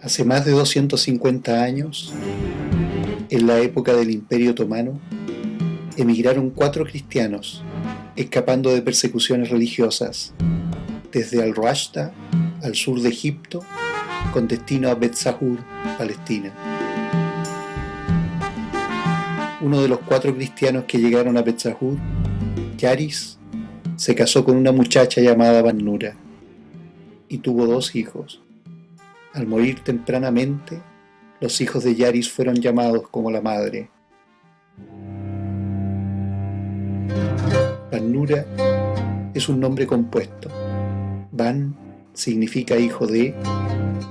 Hace más de 250 años, en la época del Imperio Otomano, emigraron 4 cristianos, escapando de persecuciones religiosas, desde Al-Rashda, al sur de Egipto, con destino a Bet Sahur, Palestina. Uno de los 4 cristianos que llegaron a Bet Sahur, Yaris, se casó con una muchacha llamada Ban-Nura y tuvo 2 hijos. Al morir tempranamente, los hijos de Yaris fueron llamados como la madre. Ban-Nura es un nombre compuesto. Ban significa hijo de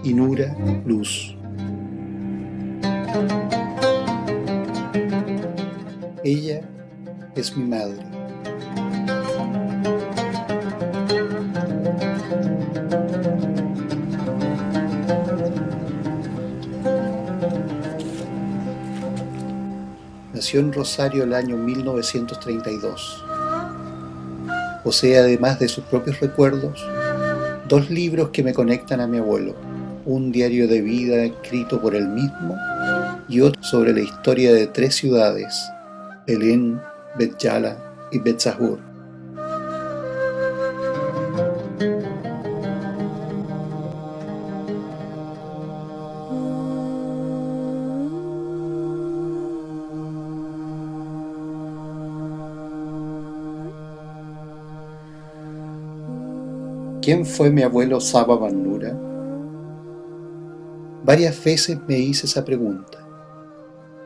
y Nura, luz. Ella es mi madre. Nació en Rosario el año 1932. Posee, además de sus propios recuerdos, 2 libros que me conectan a mi abuelo, un diario de vida escrito por él mismo y otro sobre la historia de 3 ciudades, Belén, Bet Yala y Bet Sahur. ¿Quién fue mi abuelo Saba Ban-Nura? Varias veces me hice esa pregunta,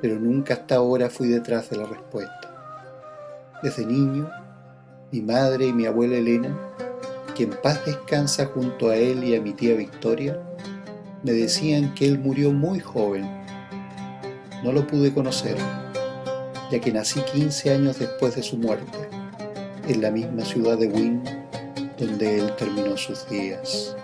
pero nunca hasta ahora fui detrás de la respuesta. Desde niño, mi madre y mi abuela Elena, que en paz descansa junto a él y a mi tía Victoria, me decían que él murió muy joven. No lo pude conocer, ya que nací 15 años después de su muerte, en la misma ciudad de Wien, donde él terminó sus días.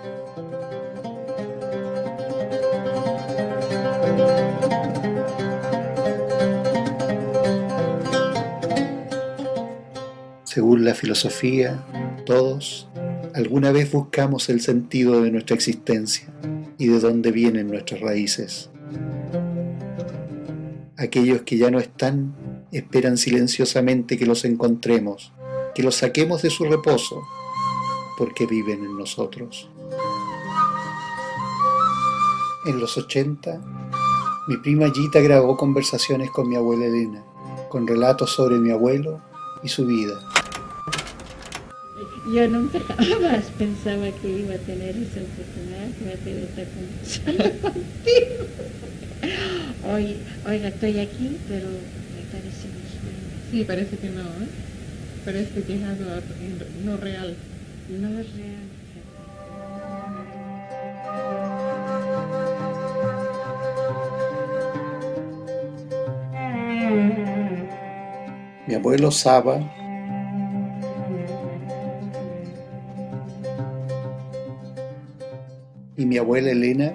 Según la filosofía, todos alguna vez buscamos el sentido de nuestra existencia y de dónde vienen nuestras raíces. Aquellos que ya no están esperan silenciosamente que los encontremos, que los saquemos de su reposo, porque viven en nosotros. En los 80, mi prima Gita grabó conversaciones con mi abuela Elena, con relatos sobre mi abuelo y su vida. Yo nunca jamás pensaba que iba a tener esa oportunidad, que iba a tener esta conversación contigo. Oiga, estoy aquí, pero me parece un sueño. Sí, parece que no, ¿eh? Parece que es algo no real. No es real. Mi abuelo Saba y mi abuela Elena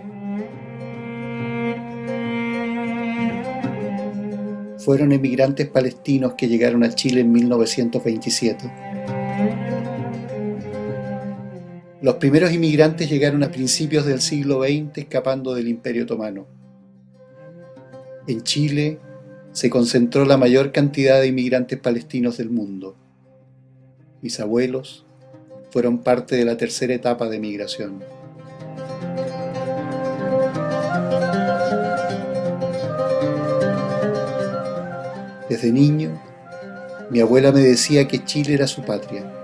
fueron emigrantes palestinos que llegaron a Chile en 1927. Los primeros inmigrantes llegaron a principios del siglo XX escapando del Imperio Otomano. En Chile se concentró la mayor cantidad de inmigrantes palestinos del mundo. Mis abuelos fueron parte de la tercera etapa de migración. Desde niño, mi abuela me decía que Chile era su patria,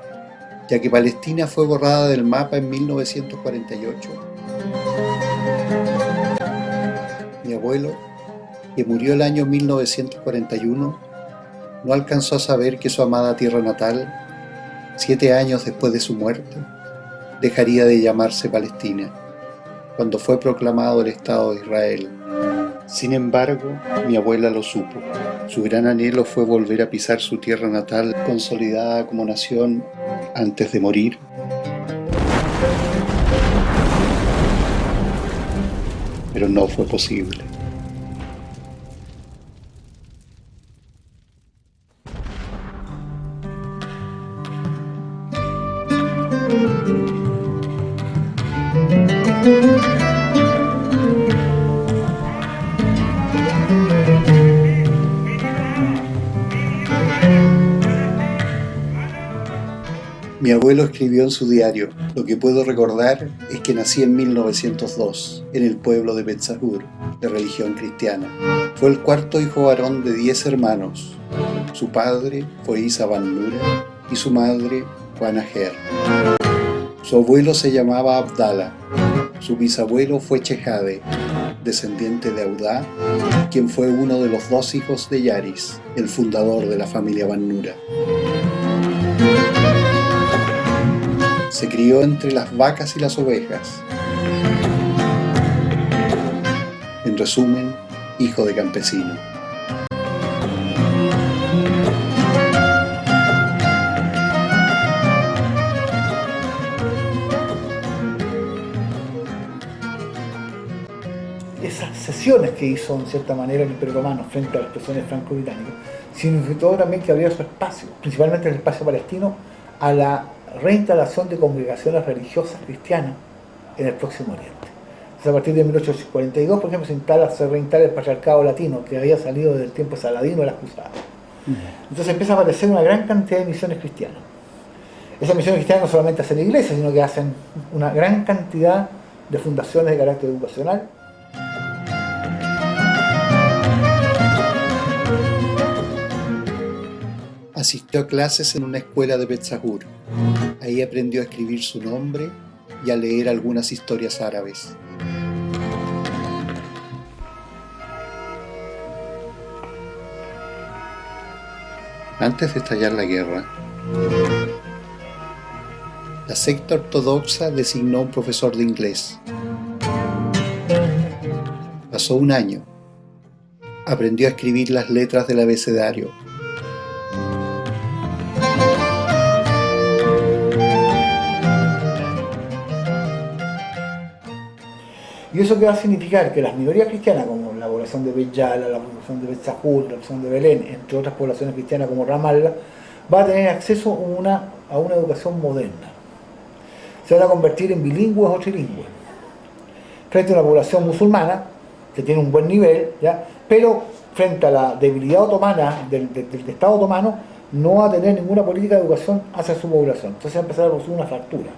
ya que Palestina fue borrada del mapa en 1948. Mi abuelo, que murió el año 1941, no alcanzó a saber que su amada tierra natal, 7 años después de su muerte, dejaría de llamarse Palestina, cuando fue proclamado el Estado de Israel. Sin embargo, mi abuela lo supo. Su gran anhelo fue volver a pisar su tierra natal, consolidada como nación antes de morir. Pero no fue posible. Mi abuelo escribió en su diario: lo que puedo recordar es que nací en 1902, en el pueblo de Petzahur, de religión cristiana. Fue el cuarto hijo varón de 10 hermanos. Su padre fue Isa Van Nura y su madre Juana Ger. Su abuelo se llamaba Abdala. Su bisabuelo fue Chejade, descendiente de Audá, quien fue uno de los 2 hijos de Yaris, el fundador de la familia Van Nura. Se crió entre las vacas y las ovejas. En resumen, hijo de campesino. Esas sesiones que hizo en cierta manera el Imperio Romano frente a las presiones franco-británicas significó también que había su espacio, principalmente el espacio palestino, a la reinstalación de congregaciones religiosas cristianas en el Próximo Oriente. Entonces, a partir de 1842, por ejemplo, se reinstala el patriarcado latino, que había salido del tiempo saladino de las cruzadas. Entonces empieza a aparecer una gran cantidad de misiones cristianas. Esas misiones cristianas no solamente hacen iglesias, sino que hacen una gran cantidad de fundaciones de carácter educacional. Asistió a clases en una escuela de Petzahur. Ahí aprendió a escribir su nombre y a leer algunas historias árabes. Antes de estallar la guerra, la secta ortodoxa designó un profesor de inglés. Pasó un año. Aprendió a escribir las letras del abecedario. ¿Y eso qué va a significar? Que las minorías cristianas, como la población de Bet Yala, la población de Petzahur, la población de Belén, entre otras poblaciones cristianas como Ramallah, va a tener acceso a una educación moderna. Se van a convertir en bilingües o trilingües. Frente a una población musulmana, que tiene un buen nivel, ¿ya? Pero frente a la debilidad otomana, del Estado otomano, no va a tener ninguna política de educación hacia su población. Entonces va a empezar a producir una fractura.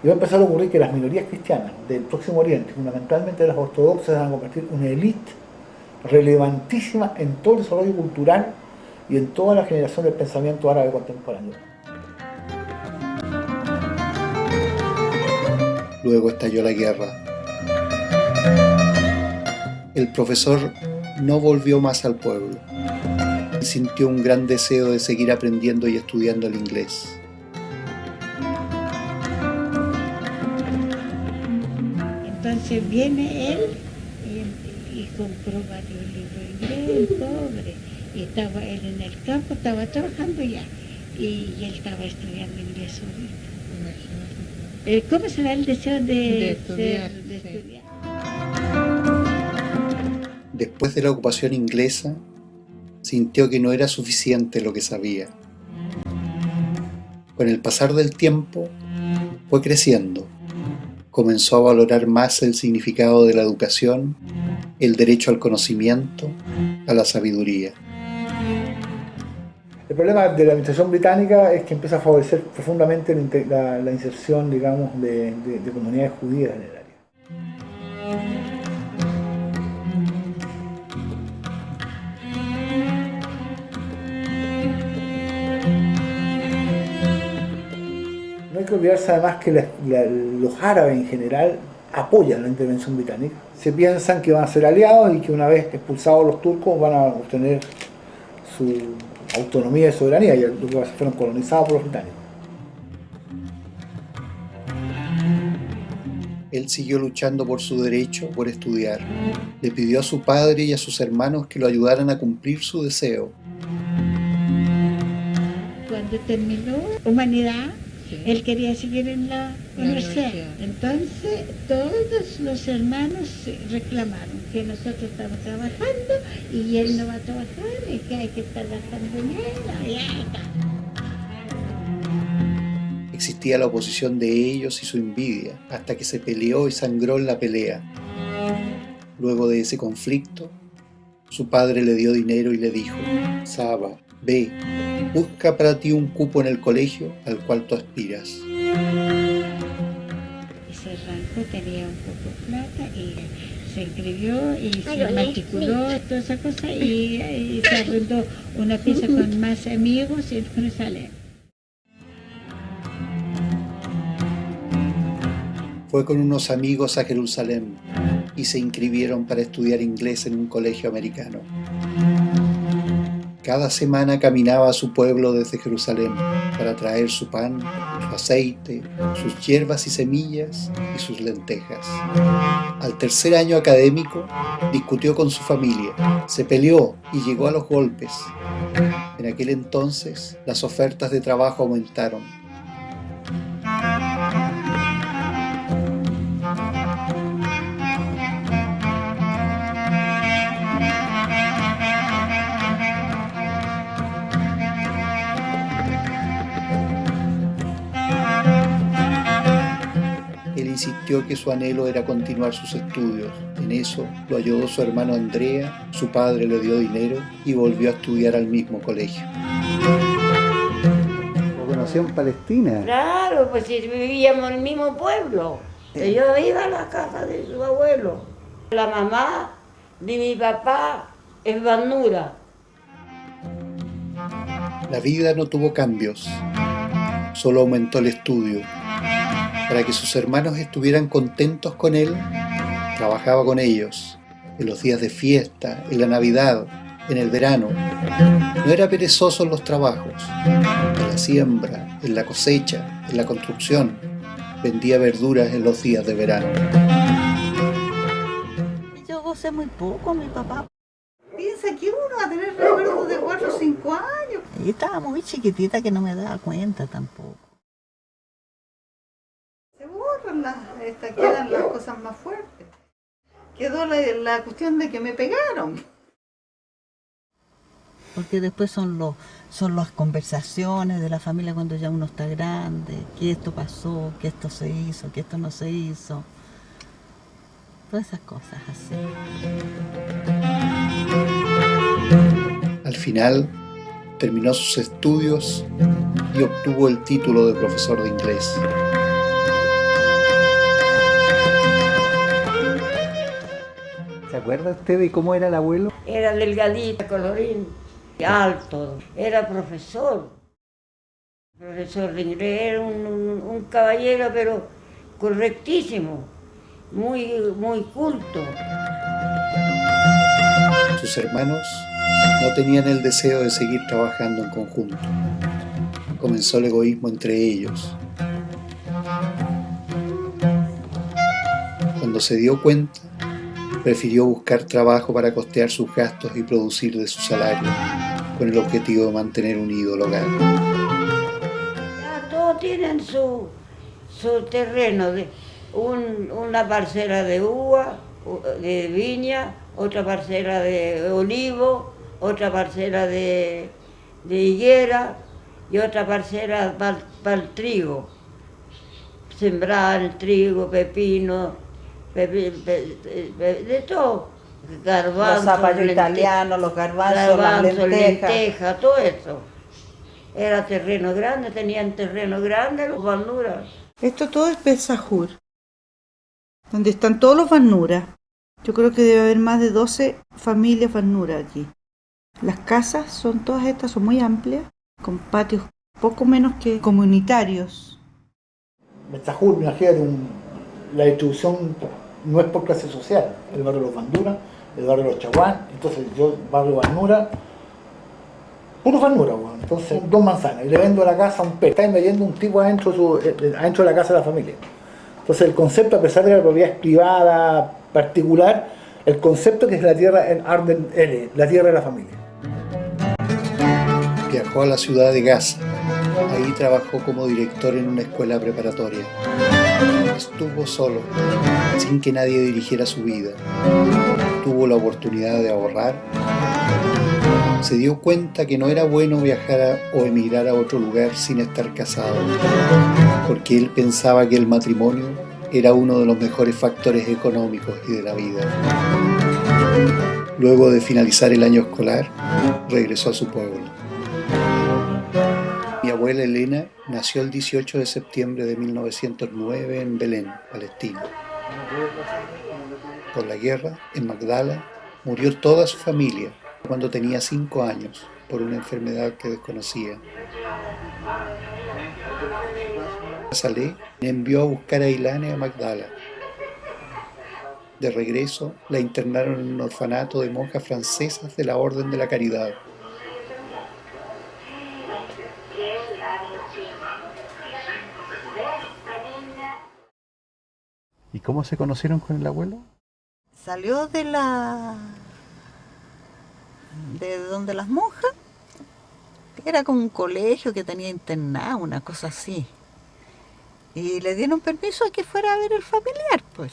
Y va a empezar a ocurrir que las minorías cristianas del Próximo Oriente, fundamentalmente las ortodoxas, se van a convertir en una élite relevantísima en todo el desarrollo cultural y en toda la generación del pensamiento árabe contemporáneo. Luego estalló la guerra. El profesor no volvió más al pueblo. Sintió un gran deseo de seguir aprendiendo y estudiando el inglés. Entonces viene él y compró varios libros de inglés, pobre. Y estaba él en el campo, estaba trabajando ya. Y él estaba estudiando inglés solito. ¿Cómo se da el deseo de estudiar? Después de la ocupación inglesa, sintió que no era suficiente lo que sabía. Con el pasar del tiempo, fue creciendo. Comenzó a valorar más el significado de la educación, el derecho al conocimiento, a la sabiduría. El problema de la administración británica es que empieza a favorecer profundamente la inserción, digamos, de comunidades judías en el área. No hay que olvidarse además que los árabes en general apoyan la intervención británica. Se piensan que van a ser aliados y que una vez expulsados los turcos van a obtener su autonomía y soberanía, ya lo que fueron colonizados por los británicos. Él siguió luchando por su derecho, por estudiar. Le pidió a su padre y a sus hermanos que lo ayudaran a cumplir su deseo. Cuando terminó Humanidad, él quería seguir en la universidad. Entonces todos los hermanos reclamaron que nosotros estamos trabajando y él no va a trabajar y que hay que estar gastando dinero. Existía la oposición de ellos y su envidia, hasta que se peleó y sangró en la pelea. Luego de ese conflicto, Su padre le dio dinero y le dijo: Saba, ve, busca para ti un cupo en el colegio al cual tú aspiras. Ese rango tenía un poco de plata y se inscribió y se matriculó, toda esa cosa, y se arrendó una pieza con más amigos en Jerusalén. Fue con unos amigos a Jerusalén y se inscribieron para estudiar inglés en un colegio americano. Cada semana caminaba a su pueblo desde Jerusalén para traer su pan, su aceite, sus hierbas y semillas y sus lentejas. Al tercer año académico, discutió con su familia, se peleó y llegó a los golpes. En aquel entonces, las ofertas de trabajo aumentaron. Él insistió que su anhelo era continuar sus estudios. En eso lo ayudó su hermano Andrea, su padre le dio dinero y volvió a estudiar al mismo colegio. ¿Lo conoció en Palestina? Claro, pues si vivíamos en el mismo pueblo. Yo iba a la casa de su abuelo. La mamá de mi papá es Banura. La vida no tuvo cambios, solo aumentó el estudio. Para que sus hermanos estuvieran contentos con él, trabajaba con ellos, en los días de fiesta, en la Navidad, en el verano. No era perezoso en los trabajos, en la siembra, en la cosecha, en la construcción. Vendía verduras en los días de verano. Yo gocé muy poco, mi papá. Piensa que uno va a tener recuerdos de 4 o 5 años. Y estaba muy chiquitita que no me daba cuenta tampoco. Se borran quedan las cosas más fuertes. Quedó la cuestión de que me pegaron. Porque después son las conversaciones de la familia cuando ya uno está grande, que esto pasó, que esto se hizo, que esto no se hizo. Todas esas cosas así. Al final, terminó sus estudios y obtuvo el título de profesor de inglés. ¿Se acuerda usted de cómo era el abuelo? Era delgadito, colorín, alto. Era profesor de inglés. Era un caballero, pero correctísimo, muy culto. Sus hermanos no tenían el deseo de seguir trabajando en conjunto. Comenzó el egoísmo entre ellos. Cuando se dio cuenta, prefirió buscar trabajo para costear sus gastos y producir de su salario, con el objetivo de mantener unido el hogar. Ya todos tienen su terreno, una parcela de uva, de viña, otra parcela de olivo, otra parcela de higuera y otra parcela para el trigo. Sembrar el trigo, pepino, de todo. Garbanzos, Los zapallos italianos, los garbanzos, las lentejas, todo eso. Era terreno grande, tenían terreno grande los Banduras. Esto todo es Pesajur, donde están todos los Banduras. Yo creo que debe haber más de 12 familias Banduras aquí. Las casas son todas estas, son muy amplias, con patios poco menos que comunitarios. Pesajur, imagínate, la distribución no es por clase social. El barrio de los Banduras, el barrio de los Chaguán, entonces yo, barrio Banura, puro Banura, bueno. Entonces 2 manzanas, y le vendo la casa a un pez. Está invadiendo un tipo adentro de la casa de la familia. Entonces el concepto, a pesar de que la propiedad es privada, particular, el concepto que es la tierra en Arden L, la tierra de la familia. Viajó a la ciudad de Gaza. Ahí trabajó como director en una escuela preparatoria. Estuvo solo, sin que nadie dirigiera su vida. Tuvo la oportunidad de ahorrar. Se dio cuenta que no era bueno viajar o emigrar a otro lugar sin estar casado, porque él pensaba que el matrimonio era uno de los mejores factores económicos y de la vida. Luego de finalizar el año escolar, regresó a su pueblo. Mi abuela Elena nació el 18 de septiembre de 1909 en Belén, Palestina. Por la guerra, en Magdala, murió toda su familia cuando tenía 5 años por una enfermedad que desconocía. Saleh envió a buscar a Ilane a Magdala. De regreso, la internaron en un orfanato de monjas francesas de la Orden de la Caridad. ¿Y cómo se conocieron con el abuelo? Salió de donde las monjas. Era como un colegio que tenía internado, una cosa así. Y le dieron permiso a que fuera a ver el familiar, pues.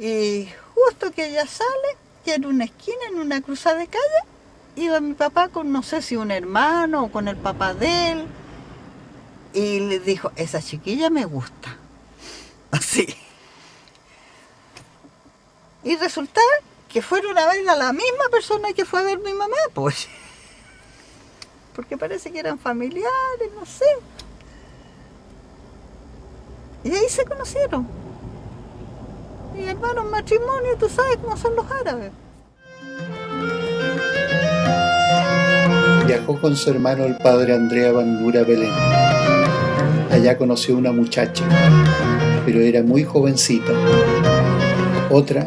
Y justo que ella sale, que en una esquina, en una cruzada de calle, iba mi papá con, no sé si un hermano o con el papá de él. Y le dijo, esa chiquilla me gusta. Así. Y resulta que fueron a ver a la misma persona que fue a ver mi mamá, pues. Porque parece que eran familiares, no sé. Y ahí se conocieron. Y hermano, matrimonio, tú sabes cómo son los árabes. Viajó con su hermano el padre Andrea Van Nura a Belén. Allá conoció una muchacha, pero era muy jovencita. Otra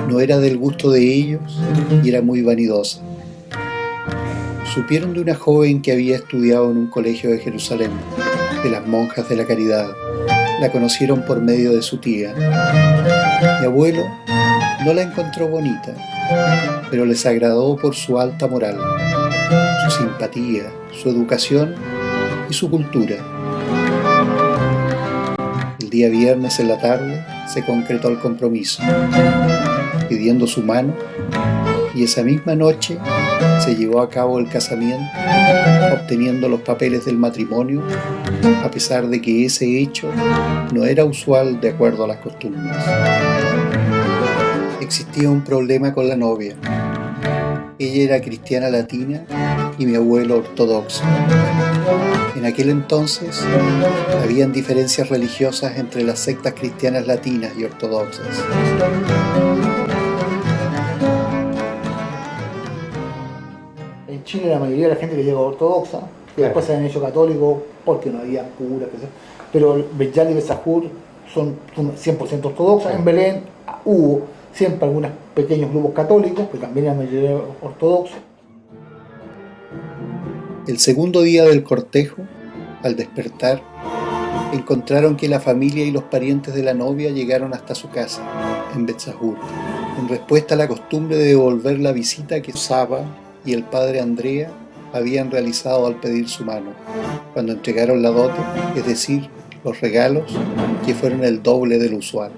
no era del gusto de ellos y era muy vanidosa. Supieron de una joven que había estudiado en un colegio de Jerusalén, de las monjas de la Caridad. La conocieron por medio de su tía. Mi abuelo no la encontró bonita, pero les agradó por su alta moral, su simpatía, su educación y su cultura. El día viernes en la tarde se concretó el compromiso, pidiendo su mano, y esa misma noche se llevó a cabo el casamiento, obteniendo los papeles del matrimonio, a pesar de que ese hecho no era usual de acuerdo a las costumbres. Existía un problema con la novia. Ella era cristiana latina y mi abuelo ortodoxo. En aquel entonces habían diferencias religiosas entre las sectas cristianas latinas y ortodoxas. En Chile la mayoría de la gente que llega ortodoxa, que después se han hecho católicos porque no había curas, pero Beyal y Besajur son 100% ortodoxas. En Belén hubo siempre algunos pequeños grupos católicos, pero también la mayoría ortodoxos. El segundo día del cortejo, al despertar, encontraron que la familia y los parientes de la novia llegaron hasta su casa, en Betzahur, en respuesta a la costumbre de devolver la visita que Saba y el padre Andrea habían realizado al pedir su mano, cuando entregaron la dote, es decir, los regalos, que fueron el doble del usual.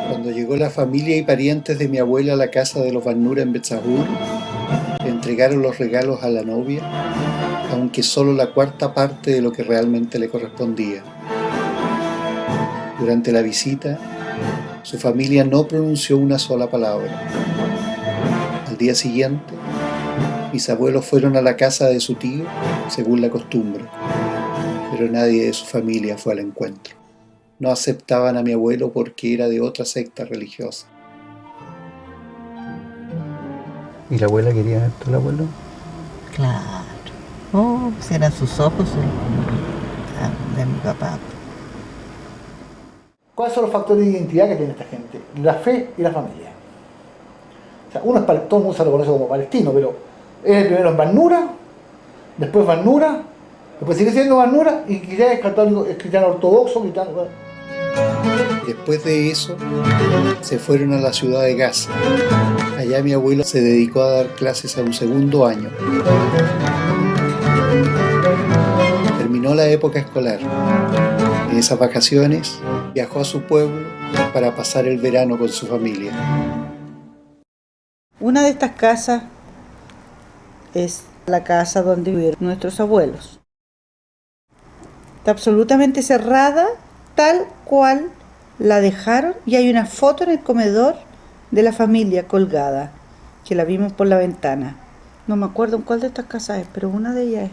Cuando llegó la familia y parientes de mi abuela a la casa de los Van Nura en Betzahur, le entregaron los regalos a la novia, aunque solo la cuarta parte de lo que realmente le correspondía. Durante la visita, su familia no pronunció una sola palabra. Al día siguiente, mis abuelos fueron a la casa de su tío, según la costumbre, pero nadie de su familia fue al encuentro. No aceptaban a mi abuelo porque era de otra secta religiosa. ¿Y la abuela quería ver al abuelo? Claro. Oh, pues eran sus ojos de mi papá. ¿Cuáles son los factores de identidad que tiene esta gente? La fe y la familia. O sea, uno es todo el mundo se lo conoce como palestino, pero es primero Van Nura, después Van Nura, después sigue siendo Van Nura y quizás es católico, es cristiano ortodoxo, cristiano. Después de eso, se fueron a la ciudad de Gaza. Allá mi abuelo se dedicó a dar clases a un segundo año. Terminó la época escolar. En esas vacaciones, viajó a su pueblo para pasar el verano con su familia. Una de estas casas es la casa donde vivieron nuestros abuelos. Está absolutamente cerrada, tal cual la dejaron y hay una foto en el comedor de la familia colgada, que la vimos por la ventana. No me acuerdo en cuál de estas casas es, pero una de ellas es.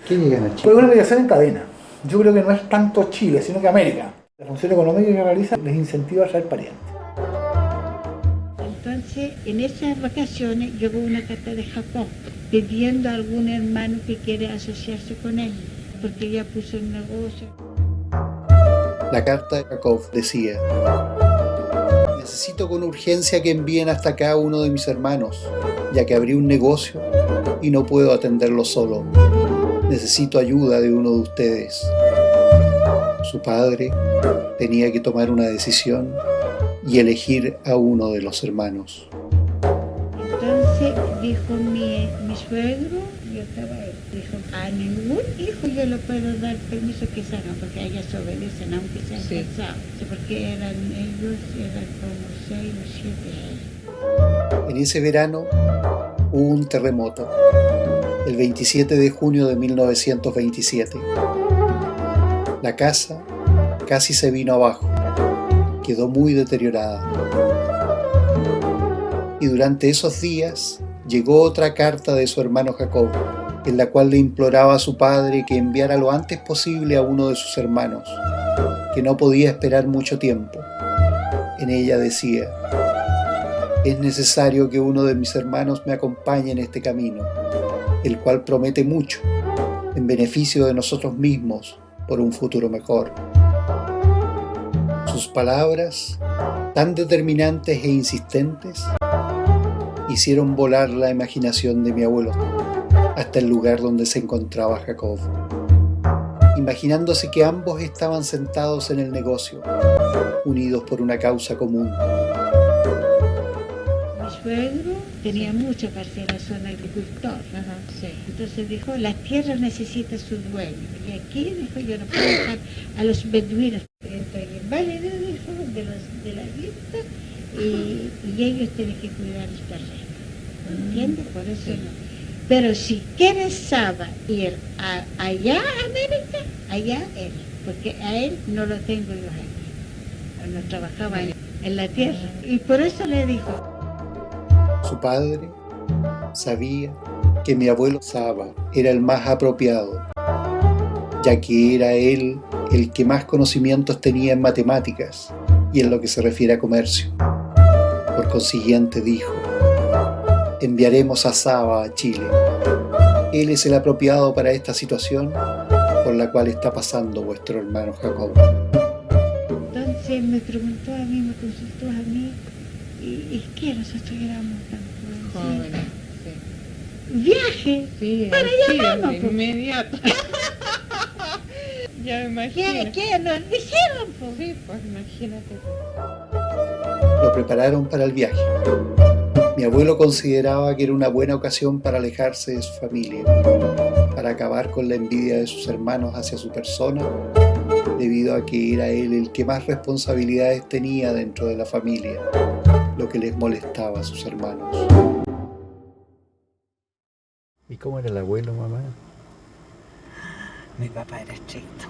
¿Qué llegan a Fue Chile? una migración en cadena. Yo creo que no es tanto Chile, sino que América. La función económica que realiza les incentiva a traer parientes. Entonces, en esas vacaciones llegó una carta de Japón pidiendo a algún hermano que quiere asociarse con él, porque ella puso un negocio. La carta de Jacob decía: necesito con urgencia que envíen hasta acá a uno de mis hermanos, ya que abrí un negocio y no puedo atenderlo solo. Necesito ayuda de uno de ustedes. Su padre tenía que tomar una decisión y elegir a uno de los hermanos. Entonces dijo mi suegro, yo estaba ahí, dijo, a ningún hijo yo le puedo dar permiso que salgan, porque a ellas obedecen aunque sean casados. Sí, porque ellos eran como 6 o 7 años. En ese verano hubo un terremoto, el 27 de junio de 1927. La casa casi se vino abajo, quedó muy deteriorada. Y durante esos días llegó otra carta de su hermano Jacob, en la cual le imploraba a su padre que enviara lo antes posible a uno de sus hermanos, que no podía esperar mucho tiempo. En ella decía: es necesario que uno de mis hermanos me acompañe en este camino, el cual promete mucho, en beneficio de nosotros mismos, por un futuro mejor. Sus palabras, tan determinantes e insistentes, hicieron volar la imaginación de mi abuelo hasta el lugar donde se encontraba Jacob, imaginándose que ambos estaban sentados en el negocio, unidos por una causa común. Mi suegro tenía mucha parcela, son agricultor. Ajá, sí. Entonces dijo, la tierra necesita su dueño. Y aquí dijo, yo no puedo dejar a los beduinos. Estoy inválido, dijo, de la vista, y ellos tienen que cuidar el terreno. ¿Entiendes? Por eso no. Pero si quiere Saba ir allá a América, allá él. Porque a él no lo tengo yo aquí. No trabajaba en la tierra. Y por eso le dijo. Su padre sabía que mi abuelo Saba era el más apropiado, ya que era él el que más conocimientos tenía en matemáticas y en lo que se refiere a comercio. Por consiguiente dijo: enviaremos a Saba a Chile. Él es el apropiado para esta situación por la cual está pasando vuestro hermano Jacob. Entonces me preguntó a mí, me consultó a mí, ¿y qué nosotros éramos tan jóvenes? Jóvenes, sí. Viaje, Sí, para sí, allá vamos. de Pues. inmediato. Ya me imagino. ¿Qué nos dijeron? Pues? Sí, pues imagínate. Lo prepararon para el viaje. Mi abuelo consideraba que era una buena ocasión para alejarse de su familia, para acabar con la envidia de sus hermanos hacia su persona, debido a que era él el que más responsabilidades tenía dentro de la familia, lo que les molestaba a sus hermanos. ¿Y cómo era el abuelo, mamá? Mi papá era estricto.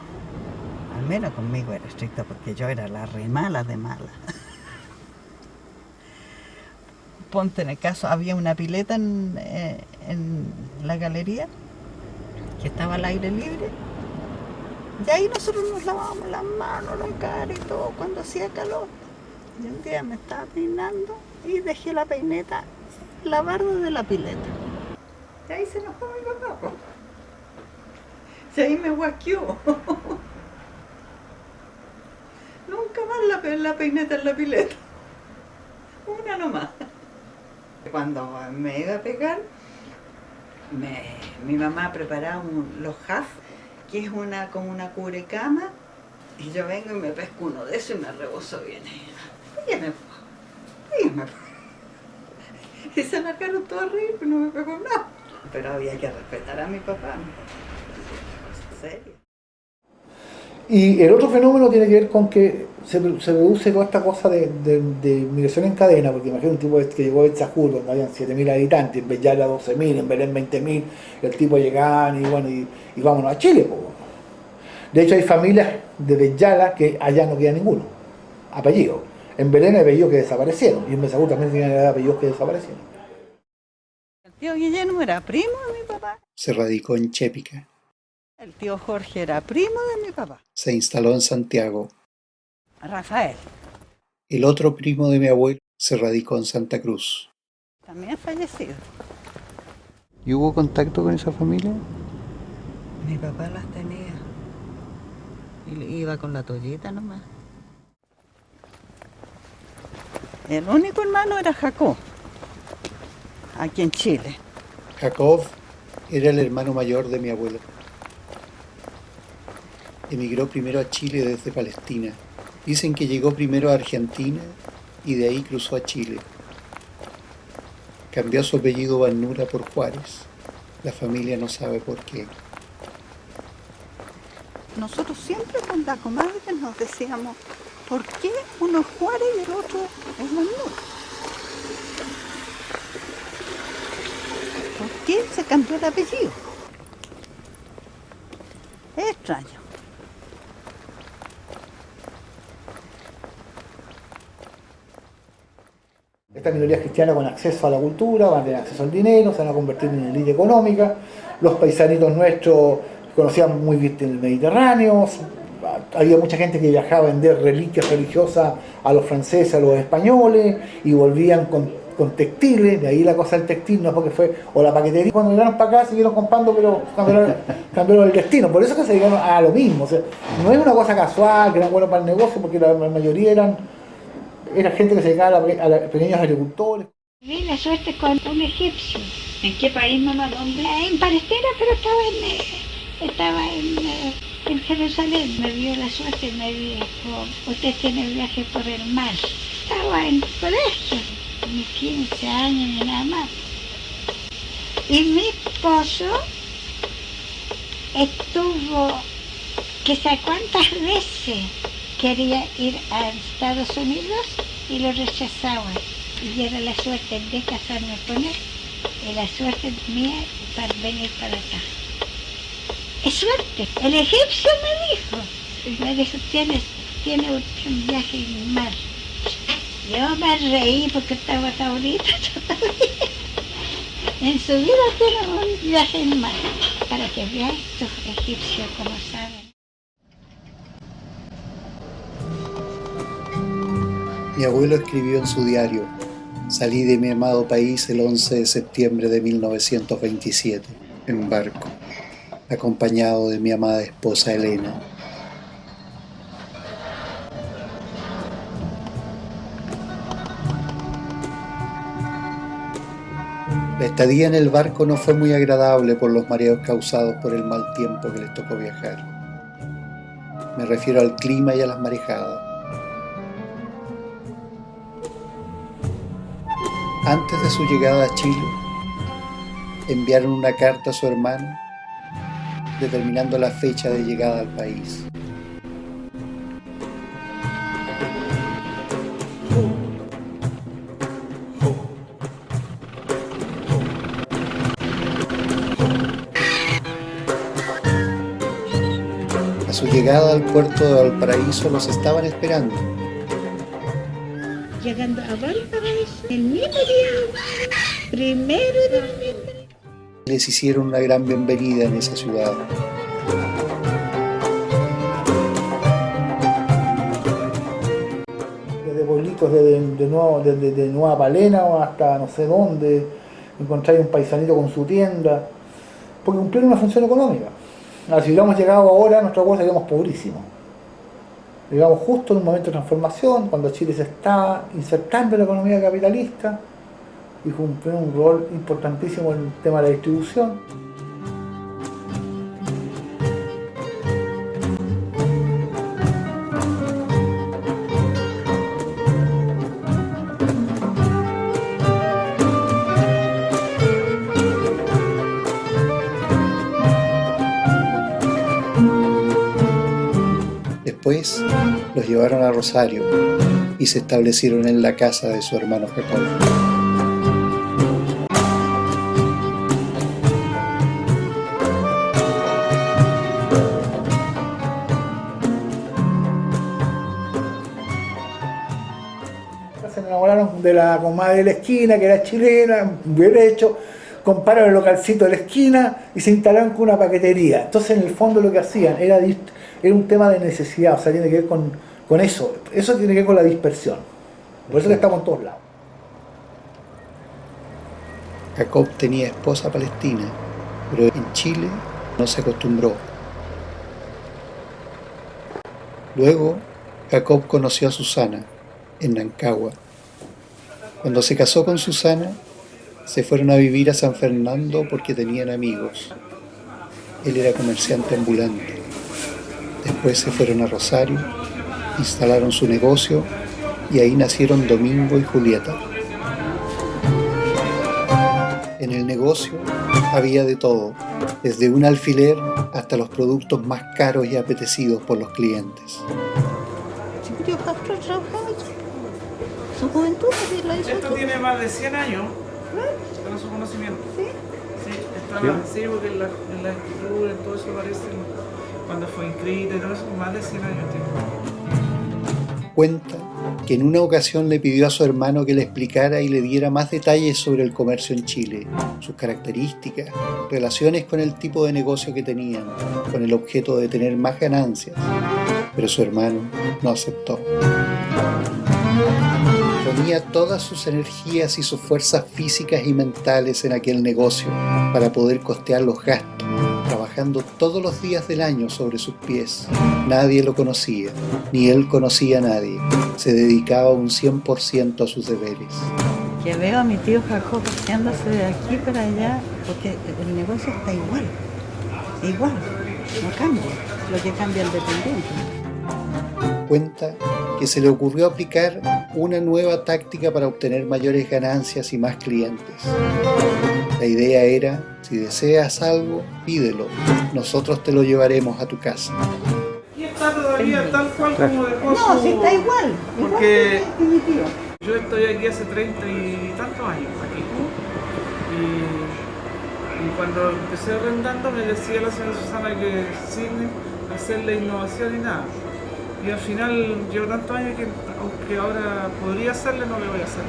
Al menos conmigo era estricto porque yo era la re mala de mala. Ponte en el caso, había una pileta en la galería que estaba al aire libre. Y ahí nosotros nos lavábamos las manos, la cara y todo cuando hacía calor. Y un día me estaba peinando y dejé la peineta en la barda de la pileta. Y ahí se enojó mi papá, po. Y ahí me guasqueó. Nunca más la peineta en la pileta. Una nomás. Cuando me iba a pegar, mi mamá preparaba los jaf, que es como una cubrecama, y yo vengo y me pesco uno de esos y me rebozo bien. Y me fue. Y se largaron todos a reír, pero no me pegó nada. Pero había que respetar a mi papá. ¿En serio? Y el otro fenómeno tiene que ver con que se produce toda esta cosa de migración en cadena, porque imagínate un tipo que llegó de Betzajur, donde habían 7.000 habitantes, en Bellala 12.000, en Belén 20.000, y el tipo llegaba y bueno, y vámonos a Chile, pues. De hecho hay familias de Bellala que allá no queda ninguno, apellido. En Belén hay apellidos que desaparecieron, y en Mesahur también tienen apellidos que desaparecieron. El tío Guillermo era primo de mi papá. Se radicó en Chépica. El tío Jorge era primo de mi papá. Se instaló en Santiago. Rafael El otro primo de mi abuelo se radicó en Santa Cruz. también fallecido. ¿Y hubo contacto con esa familia? Mi papá las tenía. Y iba con la toallita nomás. El único hermano era Jacob, aquí en Chile. Jacob era el hermano mayor de mi abuelo. Emigró primero a Chile desde Palestina. Dicen que llegó primero a Argentina y de ahí cruzó a Chile. Cambió su apellido Vannura por Juárez. La familia no sabe por qué. Nosotros siempre con la comadre nos decíamos, ¿por qué uno es Juárez y el otro es Vannura? ¿Por qué se cambió el apellido? Es extraño. Esta minoría cristiana con acceso a la cultura, van a tener acceso al dinero, se van a convertir en élite económica. Los paisanitos nuestros conocían muy bien el Mediterráneo. Había mucha gente que viajaba a vender reliquias religiosas a los franceses, a los españoles, y volvían con textiles. De ahí la cosa del textil, no es porque fue, o la paquetería. Cuando llegaron para acá siguieron comprando, pero cambiaron el destino. Por eso que se dedicaron a lo mismo. O sea, no es una cosa casual, que eran buenos para el negocio, porque la mayoría era gente que se dedicaba a pequeños agricultores. Vi la suerte con un egipcio. ¿En qué país, mamá? ¿Dónde? En Palestina, pero estaba en Jerusalén. Me vio la suerte y me dijo, usted tiene viaje por el mar. Estaba en colegio, ni 15 años ni nada más. Y mi esposo estuvo, quizá cuántas veces quería ir a Estados Unidos y lo rechazaban. Y era la suerte de casarme con él y la suerte mía para venir para acá. Es suerte. El egipcio me dijo, tiene un viaje en mar. Yo me reí porque estaba acá bonita todavía. En su vida tiene un viaje en mar, para que vean estos egipcios como saben. Mi abuelo escribió en su diario: salí de mi amado país el 11 de septiembre de 1927, en barco, acompañado de mi amada esposa Elena. La estadía en el barco no fue muy agradable por los mareos causados por el mal tiempo que les tocó viajar. Me refiero al clima y a las marejadas. Antes de su llegada a Chile, enviaron una carta a su hermano determinando la fecha de llegada al país. A su llegada al puerto de Valparaíso los estaban esperando. Llegando a Valparaíso, el mismo día, 1 de noviembre. Les hicieron una gran bienvenida en esa ciudad. Desde pueblitos de Nueva Palena o hasta no sé dónde, encontráis un paisanito con su tienda, porque cumplieron una función económica. Ahora, si hubiéramos llegado ahora, nuestro pueblo seríamos pobrísimos. Llegamos justo en un momento de transformación, cuando Chile se está insertando en la economía capitalista y cumplió un rol importantísimo en el tema de la distribución. Después los llevaron a Rosario y se establecieron en la casa de su hermano Jacob. de la comadre de la esquina, que era chilena, bien hecho, compraron el localcito de la esquina y se instalaron con una paquetería. Entonces, en el fondo, lo que hacían era un tema de necesidad, o sea, tiene que ver con eso. Eso tiene que ver con la dispersión. Por eso que estamos en todos lados. Jacob tenía esposa palestina, pero en Chile no se acostumbró. Luego, Jacob conoció a Susana en Rancagua. Cuando se casó con Susana, se fueron a vivir a San Fernando porque tenían amigos. Él era comerciante ambulante. Después se fueron a Rosario, instalaron su negocio y ahí nacieron Domingo y Julieta. En el negocio había de todo, desde un alfiler hasta los productos más caros y apetecidos por los clientes. Tío Castro trabajaba su juventud, así la hizo. Esto tiene más de 100 años, para su conocimiento. ¿Sí? Sí, estaba así porque en la escritura, en todo eso aparece cuando fue inscrito y todo eso, más de 100 años tiene. Cuenta que en una ocasión le pidió a su hermano que le explicara y le diera más detalles sobre el comercio en Chile, sus características, relaciones con el tipo de negocio que tenían, con el objeto de tener más ganancias, pero su hermano no aceptó. Ponía todas sus energías y sus fuerzas físicas y mentales en aquel negocio para poder costear los gastos, trabajando todos los días del año sobre sus pies. Nadie lo conocía, ni él conocía a nadie. Se dedicaba un 100% a sus deberes. Que veo a mi tío Jacob paseándose de aquí para allá, porque el negocio está igual, no cambia, lo que cambia el dependiente. Cuenta que se le ocurrió aplicar una nueva táctica para obtener mayores ganancias y más clientes. La idea era, si deseas algo, pídelo, nosotros te lo llevaremos a tu casa. Y está todavía tal cual como dejó su... No, sí está igual. Porque que mi tío. yo estoy aquí hace 30 y tantos años aquí. Y cuando empecé arrendando me decía la señora Susana que sin hacerle innovación y nada. Y al final llevo tantos años que aunque ahora podría hacerle, no le voy a hacer.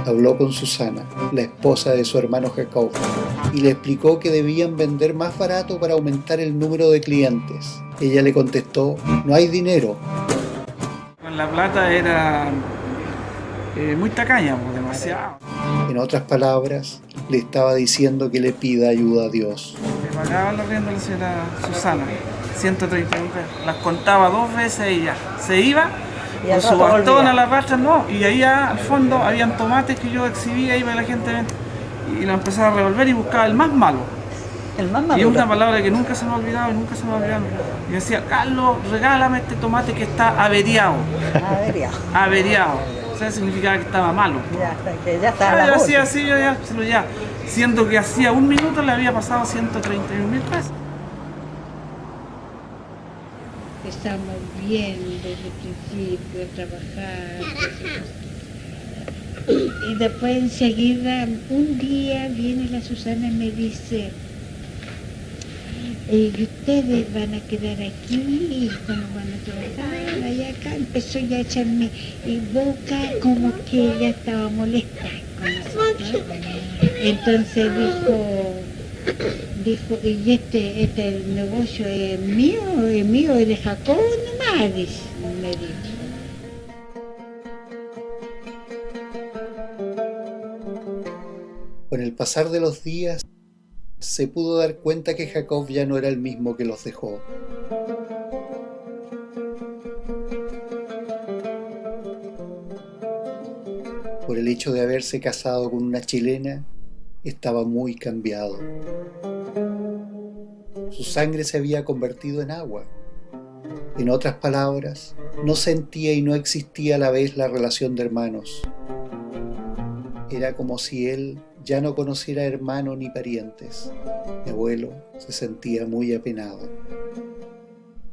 Habló con Susana, la esposa de su hermano Jacob, y le explicó que debían vender más barato para aumentar el número de clientes. Ella le contestó, no hay dinero. Con la plata era muy tacaña, demasiado. En otras palabras, le estaba diciendo que le pida ayuda a Dios. Me pagaba la rienda la señora Susana, 130 pesos. Las contaba 2 veces y ya. Se iba Y con su bastón a la racha, no. Y ahí al fondo habían tomates que yo exhibía ahí para la gente ver. Y lo empezaba a revolver y buscaba el más malo. El más maduro. Y una palabra que nunca se me ha olvidado y nunca se me ha olvidado. Y decía, Carlos, regálame este tomate que está averiado. Averiado. O sea, significaba que estaba malo. Que ya estaba Yo hacía así, yo ya, siendo que hacía 1 minuto le había pasado 131.000 pesos. Estamos bien desde el principio a trabajar. Y después enseguida, un día viene la Susana y me dice, y ustedes van a quedar aquí y cuando van a trabajar allá acá, empezó ya a echarme boca como que ella estaba molesta con nosotros. Entonces dijo, y este negocio es mío, es de Jacob nomás, me dijo. Con el pasar de los días, se pudo dar cuenta que Jacob ya no era el mismo que los dejó. Por el hecho de haberse casado con una chilena, estaba muy cambiado. Su sangre se había convertido en agua. En otras palabras, no sentía y no existía a la vez la relación de hermanos. Era como si él ya no conociera hermano ni parientes. Mi abuelo se sentía muy apenado.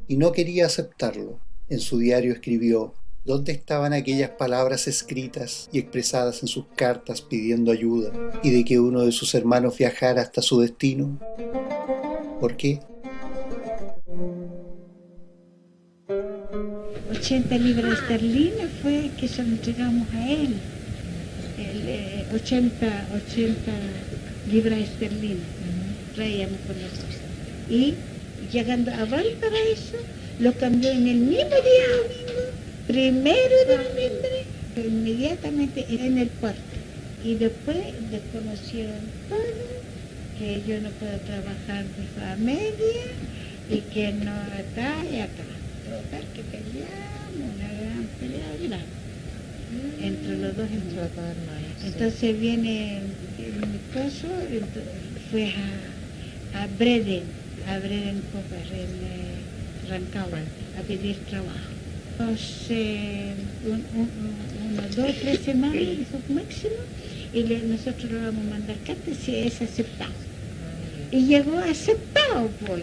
Y no quería aceptarlo. En su diario escribió, ¿dónde estaban aquellas palabras escritas y expresadas en sus cartas pidiendo ayuda y de que uno de sus hermanos viajara hasta su destino? ¿Por qué? 80 libras esterlinas fue que se lo entregamos a él. 80 libras esterlinas traíamos con nosotros. Y llegando a Valparaíso, lo cambió en el mismo día domingo, 1 de noviembre, inmediatamente en el puerto. Y después desconocieron todo, que yo no puedo trabajar mi familia y que no está y acá. Total que peleamos, una gran pelea grande entre los dos hermanos. Entonces viene mi esposo, fue a Breden Cover, en Rancagua, a pedir trabajo. Entonces, 2 o 3 semanas, eso máximo, y nosotros le vamos a mandar cartas si es aceptado. Y llegó aceptado, pues.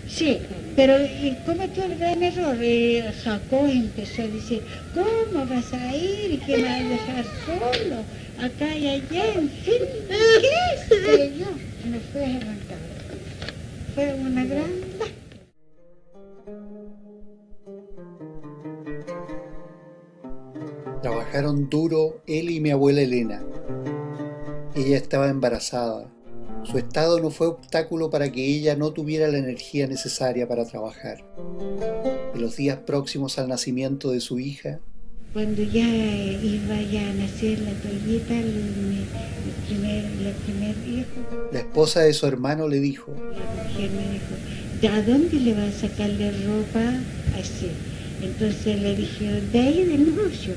Sí, pero cometió el gran error. Jacob empezó a decir, ¿cómo vas a ir y que me vas a dejar solo? Acá y allá, en fin, ¿qué sé yo? Me fue arrancado. Fue una gran lástima. Trabajaron duro él y mi abuela Elena. Ella estaba embarazada. Su estado no fue obstáculo para que ella no tuviera la energía necesaria para trabajar. En los días próximos al nacimiento de su hija, cuando ya iba ya a nacer la Toyita, el primer hijo, la esposa de su hermano le dijo: la mujer me dijo, ¿a dónde le vas a sacarle ropa así? Entonces le dije, de ahí del negocio.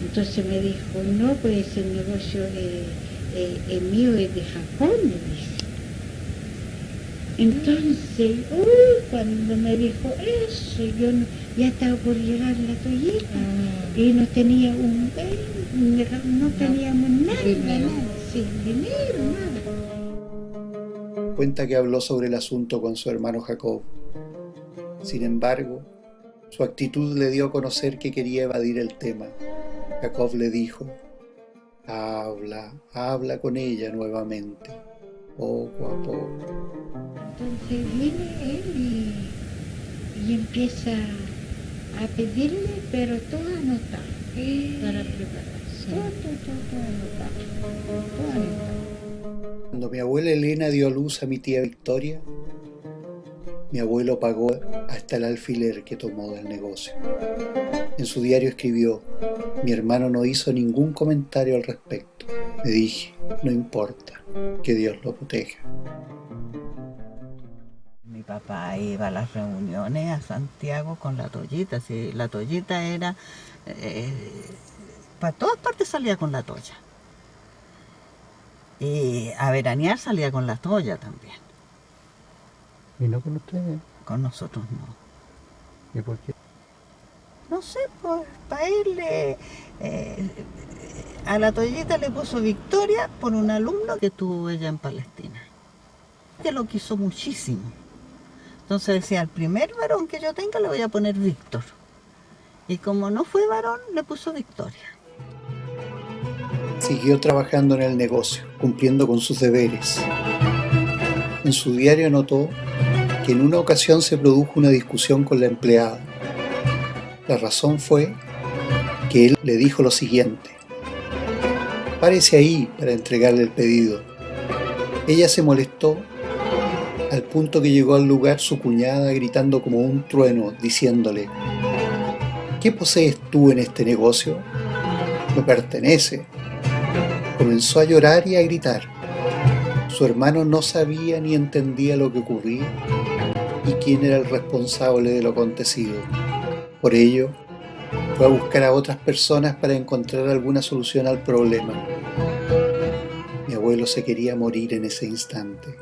Entonces me dijo, no, pues el negocio es mío, es de Japón, me dice. Entonces, cuando me dijo eso, yo ya estaba por llegar la Toyita y no tenía no teníamos nada, sin dinero, nada. Cuenta que habló sobre el asunto con su hermano Jacob. Sin embargo, su actitud le dio a conocer que quería evadir el tema. Jacob le dijo: habla con ella nuevamente, poco a poco. Entonces viene él y empieza a pedirle, pero todo anotado, para prepararse. Todo anotado. Cuando mi abuela Elena dio a luz a mi tía Victoria, mi abuelo pagó hasta el alfiler que tomó del negocio. En su diario escribió: mi hermano no hizo ningún comentario al respecto. Me dije, no importa, que Dios lo proteja. Mi papá iba a las reuniones a Santiago con la Toyita. Sí, la Toyita era... para todas partes salía con la Toya. Y a veranear salía con la Toya también. ¿Y no con ustedes? Con nosotros no. ¿Y por qué? No sé, pues para él, a la Toyita le puso Victoria por un alumno que tuvo ella en Palestina. Que lo quiso muchísimo. Entonces decía, al primer varón que yo tenga le voy a poner Víctor. Y como no fue varón, le puso Victoria. Siguió trabajando en el negocio, cumpliendo con sus deberes. En su diario anotó que en una ocasión se produjo una discusión con la empleada. La razón fue que él le dijo lo siguiente: párese ahí para entregarle el pedido. Ella se molestó al punto que llegó al lugar su cuñada gritando como un trueno, diciéndole: ¿qué posees tú en este negocio? Me pertenece. Comenzó a llorar y a gritar. Su hermano no sabía ni entendía lo que ocurría y quién era el responsable de lo acontecido. Por ello, fue a buscar a otras personas para encontrar alguna solución al problema. Mi abuelo se quería morir en ese instante.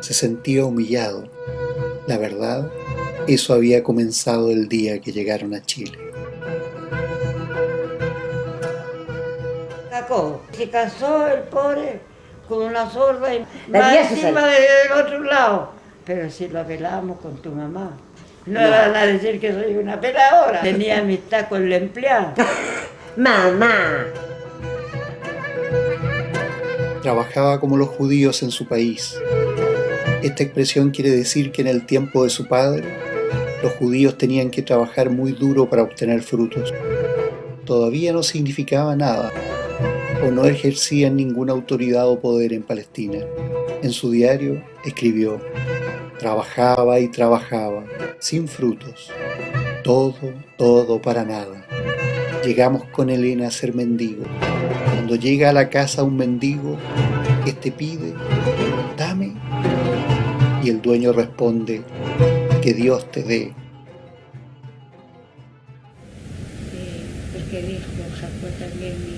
Se sentía humillado. La verdad, eso había comenzado el día que llegaron a Chile. Jacob se casó el pobre con una sorda y más encima del otro lado. Pero si lo pelamos con tu mamá. No van a decir que soy una peladora. Tenía amistad con la empleada. Mamá. Trabajaba como los judíos en su país. Esta expresión quiere decir que en el tiempo de su padre, Los judíos tenían que trabajar muy duro para obtener frutos. Todavía no significaba nada, o no ejercían ninguna autoridad o poder en Palestina. En su diario escribió: trabajaba y trabajaba, sin frutos. Todo para nada. Llegamos con Elena a ser mendigos. Cuando llega a la casa un mendigo, este pide: dame. Y el dueño responde: que Dios te dé. Porque dijo Jacob también, mi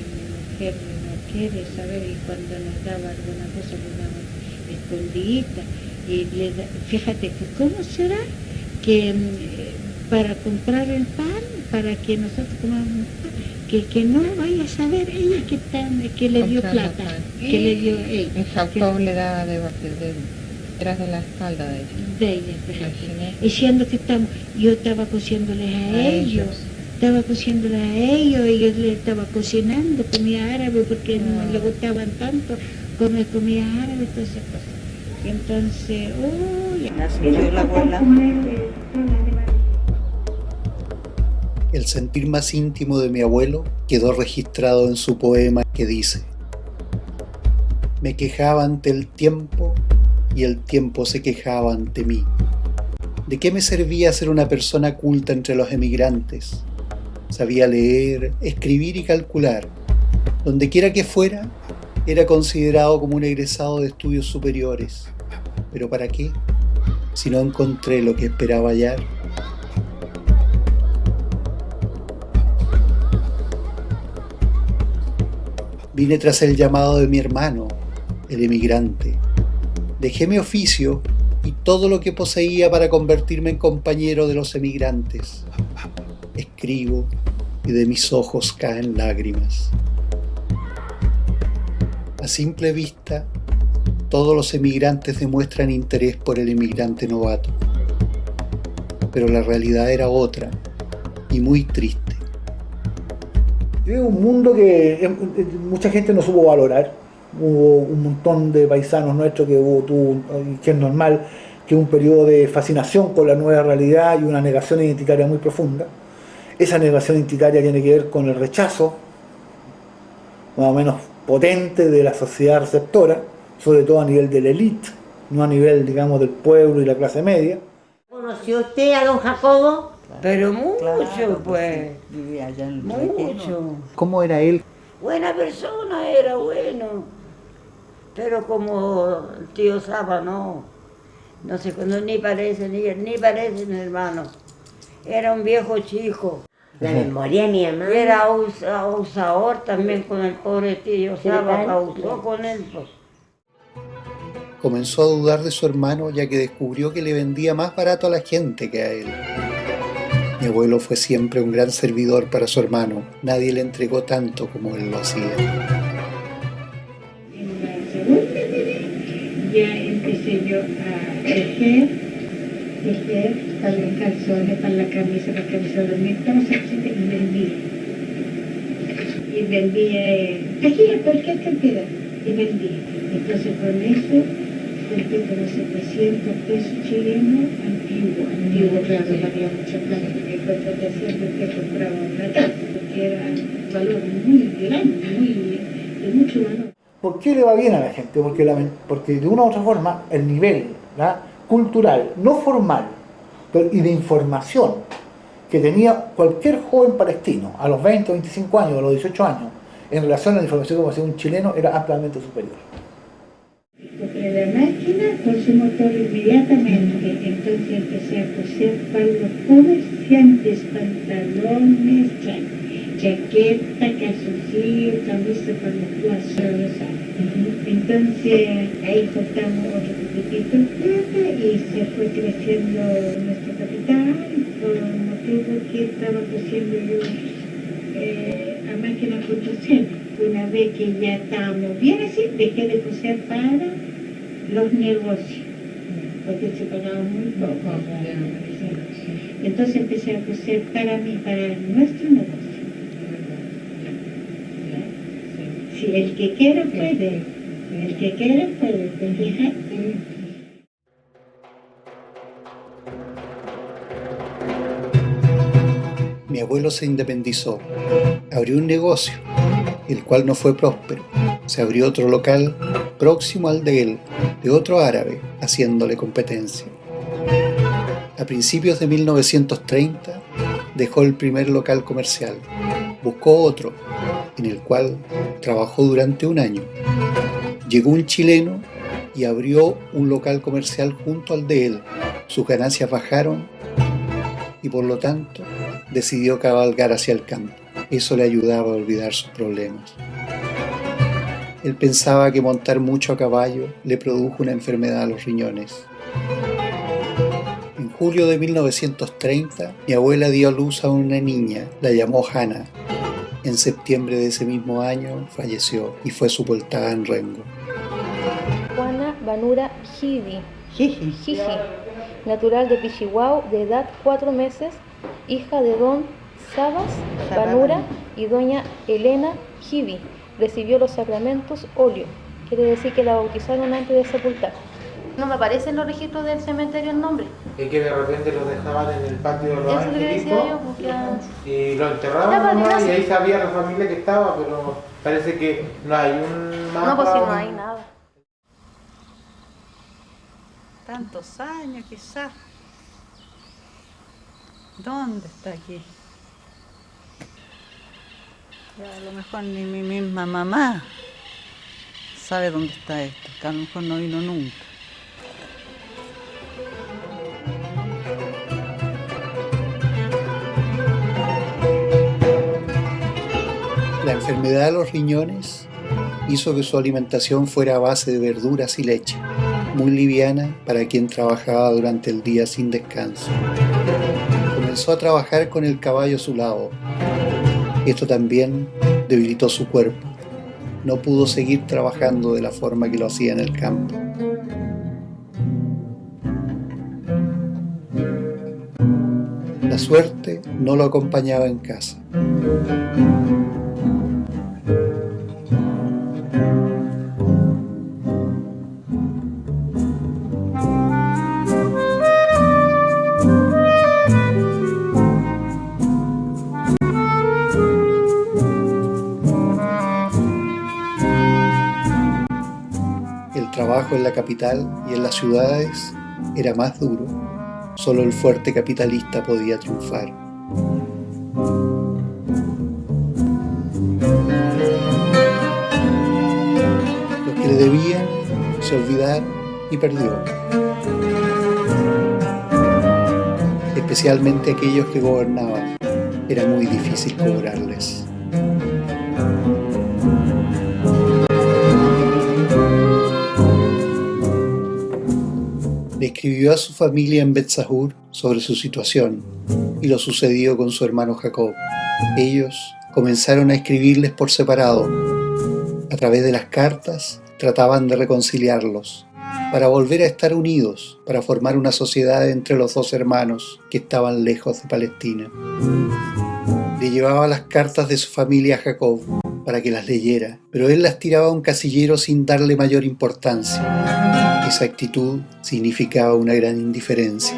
mujer no quiere saber, y cuando nos daba alguna cosa le daba escondidita. Y fíjate que cómo será que para comprar el pan, para que nosotros comamos pan, que no vaya a saber ella que le dio plata, que le dio ella. Y Jacob le daba detrás de la espalda de ella. De ella, fíjate. Diciendo que yo estaba cociéndoles a ellos. Estaba cociéndoles a ellos, y yo les estaba cocinando comida árabe porque no le gustaban tanto comer comida árabe, todas esas cosas. Y entonces, nació la abuela. El sentir más íntimo de mi abuelo quedó registrado en su poema que dice: me quejaba ante el tiempo y el tiempo se quejaba ante mí. ¿De qué me servía ser una persona culta entre los emigrantes? Sabía leer, escribir y calcular. Donde quiera que fuera, era considerado como un egresado de estudios superiores. ¿Pero para qué? Si no encontré lo que esperaba hallar. Vine tras el llamado de mi hermano, el emigrante. Dejé mi oficio y todo lo que poseía para convertirme en compañero de los emigrantes. Escribo y de mis ojos caen lágrimas. A simple vista, todos los emigrantes demuestran interés por el emigrante novato. Pero la realidad era otra y muy triste. Es un mundo que mucha gente no supo valorar. Hubo un montón de paisanos nuestros que es normal, que un periodo de fascinación con la nueva realidad y una negación identitaria muy profunda. Esa negación identitaria tiene que ver con el rechazo, más o menos potente, de la sociedad receptora, sobre todo a nivel de la élite, no a nivel, digamos, del pueblo y la clase media. ¿Conoció usted a don Jacobo? Pero mucho, Claro, pues. Vivía allá en el Mucho. ¿Cómo era él? Buena persona, era bueno. Pero como el tío Saba, no sé, ni parece, ni parece mi hermano. Era un viejo chico. La memoria de mi mamá. Era abusador también con el pobre tío Saba, abusó con él. Pues. Comenzó a dudar de su hermano, ya que descubrió que le vendía más barato a la gente que a él. Mi abuelo fue siempre un gran servidor para su hermano. Nadie le entregó tanto como él lo hacía. En la segunda ya empecé yo a tejer para los calzones, para la camisa de dormir, y vendía, tejía cualquier cantidad y vendía. Entonces con eso compré como 700 pesos chilenos antiguo, claro, valía mucha plata, porque cuando te hacían que compraba una casa, porque era un valor muy grande, de mucho valor. ¿Por qué le va bien a la gente? Porque de una u otra forma el nivel, ¿verdad?, cultural, no formal, y de información que tenía cualquier joven palestino a los 20 o 25 años, a los 18 años, en relación a la información que posee un chileno, era ampliamente superior. Compré la máquina con su motor inmediatamente, entonces empecé a coser para los comerciantes, pantalones, chaqueta, calzoncillos, camisa para los guasos. Entonces ahí juntamos otro poquitito de plata y se fue creciendo nuestro capital por motivo que estaba cosiendo yo a máquina por docena. Una vez que ya estábamos bien así, dejé de coser para los negocios, porque se pagaba muy poco. Entonces empecé a coser para mí, para nuestro negocio. Si el que quiera puede, fíjate. abuelo se independizó, abrió un negocio, el cual no fue próspero. Se abrió otro local próximo al de él, de otro árabe, haciéndole competencia. A principios de 1930 dejó el primer local comercial, buscó otro, en el cual trabajó durante un año. Llegó un chileno y abrió un local comercial junto al de él. Sus ganancias bajaron y por lo tanto decidió cabalgar hacia el campo. Eso le ayudaba a olvidar sus problemas. Él pensaba que montar mucho a caballo le produjo una enfermedad a los riñones. En julio de 1930, mi abuela dio a luz a una niña, la llamó Hannah. En septiembre de ese mismo año falleció y fue sepultada en Rengo. Juana Banura Jiji, natural de Pichihuao, de edad 4 meses, hija de don Sabas Banura y doña Elena Jivi. Recibió los sacramentos óleo, quiere decir que la bautizaron antes de sepultar. No me aparece en los registros del cementerio el nombre. Es que de repente los dejaban en el patio de los Eso que decía yo, porque... y lo enterraban nomás, y ahí sabía la familia que estaba, pero parece que no hay un mapa. No, pues si no hay nada. Tantos años quizás. ¿Dónde está aquí? Ya a lo mejor ni mi misma mamá sabe dónde está esto, que a lo mejor no vino nunca. La enfermedad de los riñones hizo que su alimentación fuera a base de verduras y leche, muy liviana para quien trabajaba durante el día sin descanso. Comenzó a trabajar con el caballo a su lado. Esto también debilitó su cuerpo. No pudo seguir trabajando de la forma que lo hacía en el campo. La suerte no lo acompañaba en casa. El trabajo en la capital y en las ciudades era más duro. Solo el fuerte capitalista podía triunfar. Los que le debían se olvidaron y perdió. Especialmente aquellos que gobernaban. Era muy difícil cobrarles. Le escribió a su familia en Bet-Sahur sobre su situación y lo sucedido con su hermano Jacob. Ellos comenzaron a escribirles por separado. A través de las cartas trataban de reconciliarlos, para volver a estar unidos, para formar una sociedad entre los dos hermanos que estaban lejos de Palestina. Le llevaba las cartas de su familia a Jacob para que las leyera, pero él las tiraba a un casillero sin darle mayor importancia. Esa actitud significaba una gran indiferencia.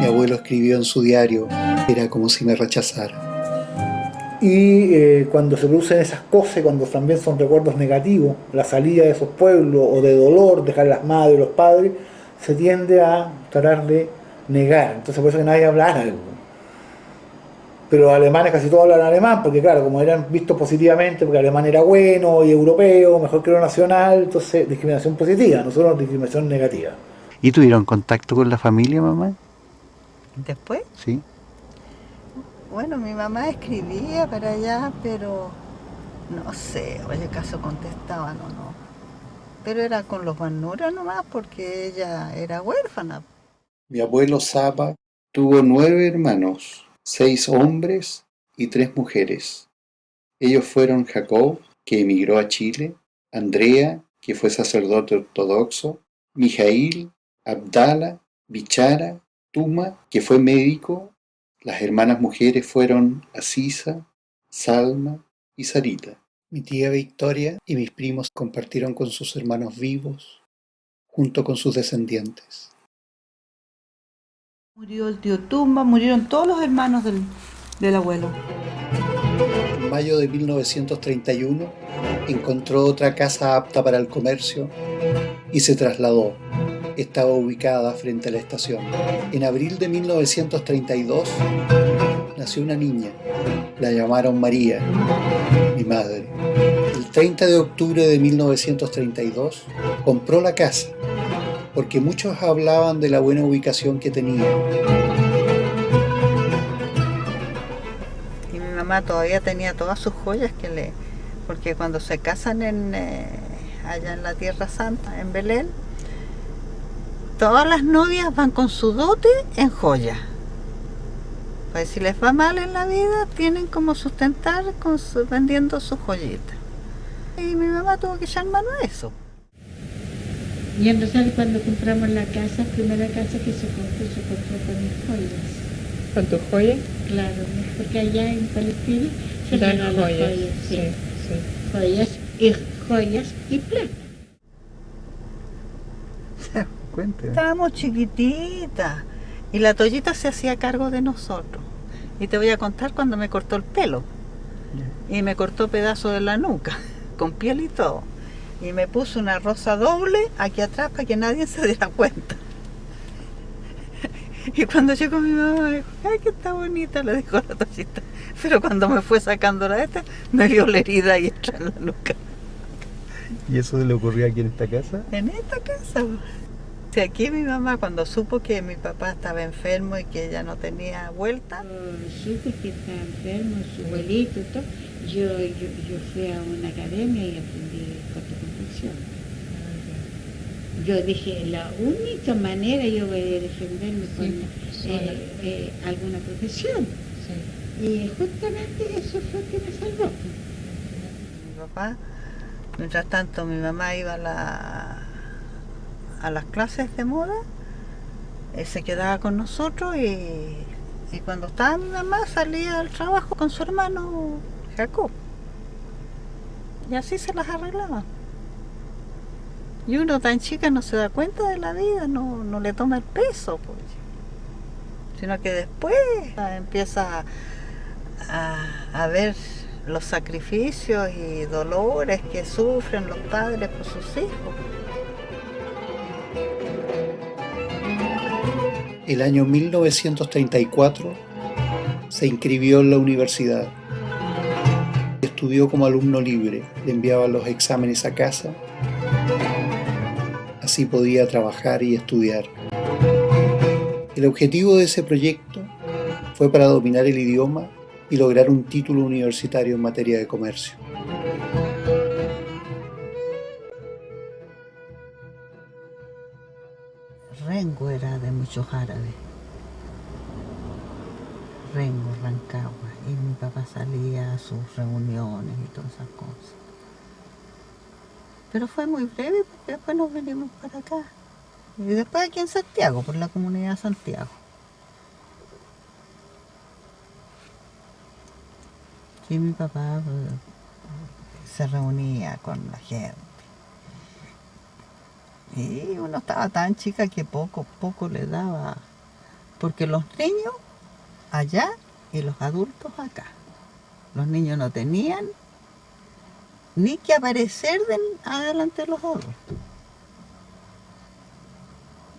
Mi abuelo escribió en su diario, era como si me rechazara. Y cuando se producen esas cosas, cuando también son recuerdos negativos, la salida de esos pueblos o de dolor, dejar las madres y los padres, se tiende a tratar de negar. Entonces por eso que nadie habla árabe. Pero los alemanes casi todos hablan alemán, porque claro, como eran vistos positivamente, porque el alemán era bueno y europeo, mejor que lo nacional, entonces discriminación positiva, nosotros discriminación negativa. ¿Y tuvieron contacto con la familia, mamá? ¿Después? Sí. Bueno, mi mamá escribía para allá, pero no sé, oye, acaso contestaban o no. Pero era con los Banura nomás, porque ella era huérfana. Mi abuelo Zapa tuvo 9 hermanos, 6 hombres y 3 mujeres. Ellos fueron Jacob, que emigró a Chile, Andrea, que fue sacerdote ortodoxo, Mijail, Abdala, Bichara, Tuma, que fue médico. Las hermanas mujeres fueron Asisa, Salma y Sarita. Mi tía Victoria y mis primos compartieron con sus hermanos vivos, junto con sus descendientes. Murió el tío Tumba, murieron todos los hermanos del abuelo. En mayo de 1931 encontró otra casa apta para el comercio y se trasladó. Estaba ubicada frente a la estación. En abril de 1932 nació una niña. La llamaron María, mi madre. El 30 de octubre de 1932 compró la casa porque muchos hablaban de la buena ubicación que tenía. Y mi mamá todavía tenía todas sus joyas porque cuando se casan allá en la Tierra Santa, en Belén, todas las novias van con su dote en joyas. Pues si les va mal en la vida, tienen como sustentar vendiendo sus joyitas. Y mi mamá tuvo que echar mano a eso. Y en Rosario, cuando compramos la casa, primera casa que se compró con mis joyas. ¿Con tus joyas? Claro, porque allá en Palestina se dan regalan joyas. joyas, sí. Sí. Joyas y plata. Cuente. Estábamos chiquititas y la Toyita se hacía cargo de nosotros. Y te voy a contar cuando me cortó el pelo. Y me cortó pedazo de la nuca, con piel y todo. Y me puso una rosa doble aquí atrás para que nadie se diera cuenta. Y cuando llegó mi mamá me dijo, ay, que está bonita, le dijo la Toyita. Pero cuando me fue sacando la esta, me vio la herida ahí extra en la nuca. ¿Y eso le ocurrió aquí en esta casa? En esta casa. Sí, aquí mi mamá, cuando supo que mi papá estaba enfermo y que ella no tenía vuelta, Supe que estaba enfermo, su abuelito y todo. Yo fui a una academia y aprendí corte confección. Yo dije, la única manera yo voy a defenderme con alguna profesión. Sí. Y justamente eso fue que me salvó. Mi papá, mientras tanto mi mamá iba a las clases de moda, se quedaba con nosotros y cuando estaba mi mamá salía al trabajo con su hermano Jacob. Y así se las arreglaba. Y uno tan chica no se da cuenta de la vida, no le toma el peso, pues. Sino que después empieza a ver los sacrificios y dolores que sufren los padres por sus hijos. El año 1934 se inscribió en la universidad. Estudió como alumno libre, le enviaban los exámenes a casa. Así podía trabajar y estudiar. El objetivo de ese proyecto fue para dominar el idioma y lograr un título universitario en materia de comercio. Rengo era de muchos árabes. Rengo, Rancagua. Y mi papá salía a sus reuniones y todas esas cosas. Pero fue muy breve porque después nos venimos para acá. Y después aquí en Santiago, por la comunidad de Santiago. Sí, mi papá se reunía con la gente. Y uno estaba tan chica que poco le daba. Porque los niños allá y los adultos acá. Los niños no tenían ni que aparecer adelante de los adultos.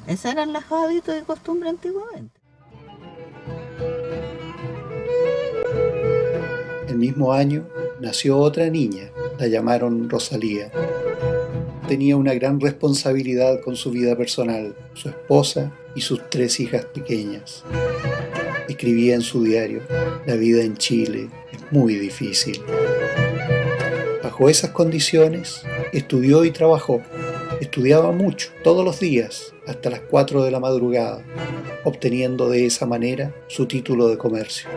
Esos eran los hábitos y costumbres antiguamente. El mismo año nació otra niña, la llamaron Rosalía. Tenía una gran responsabilidad con su vida personal, su esposa y sus 3 hijas pequeñas. Escribía en su diario, la vida en Chile es muy difícil. Bajo esas condiciones, estudió y trabajó. Estudiaba mucho, todos los días, hasta las 4 de la madrugada, obteniendo de esa manera su título de comercio.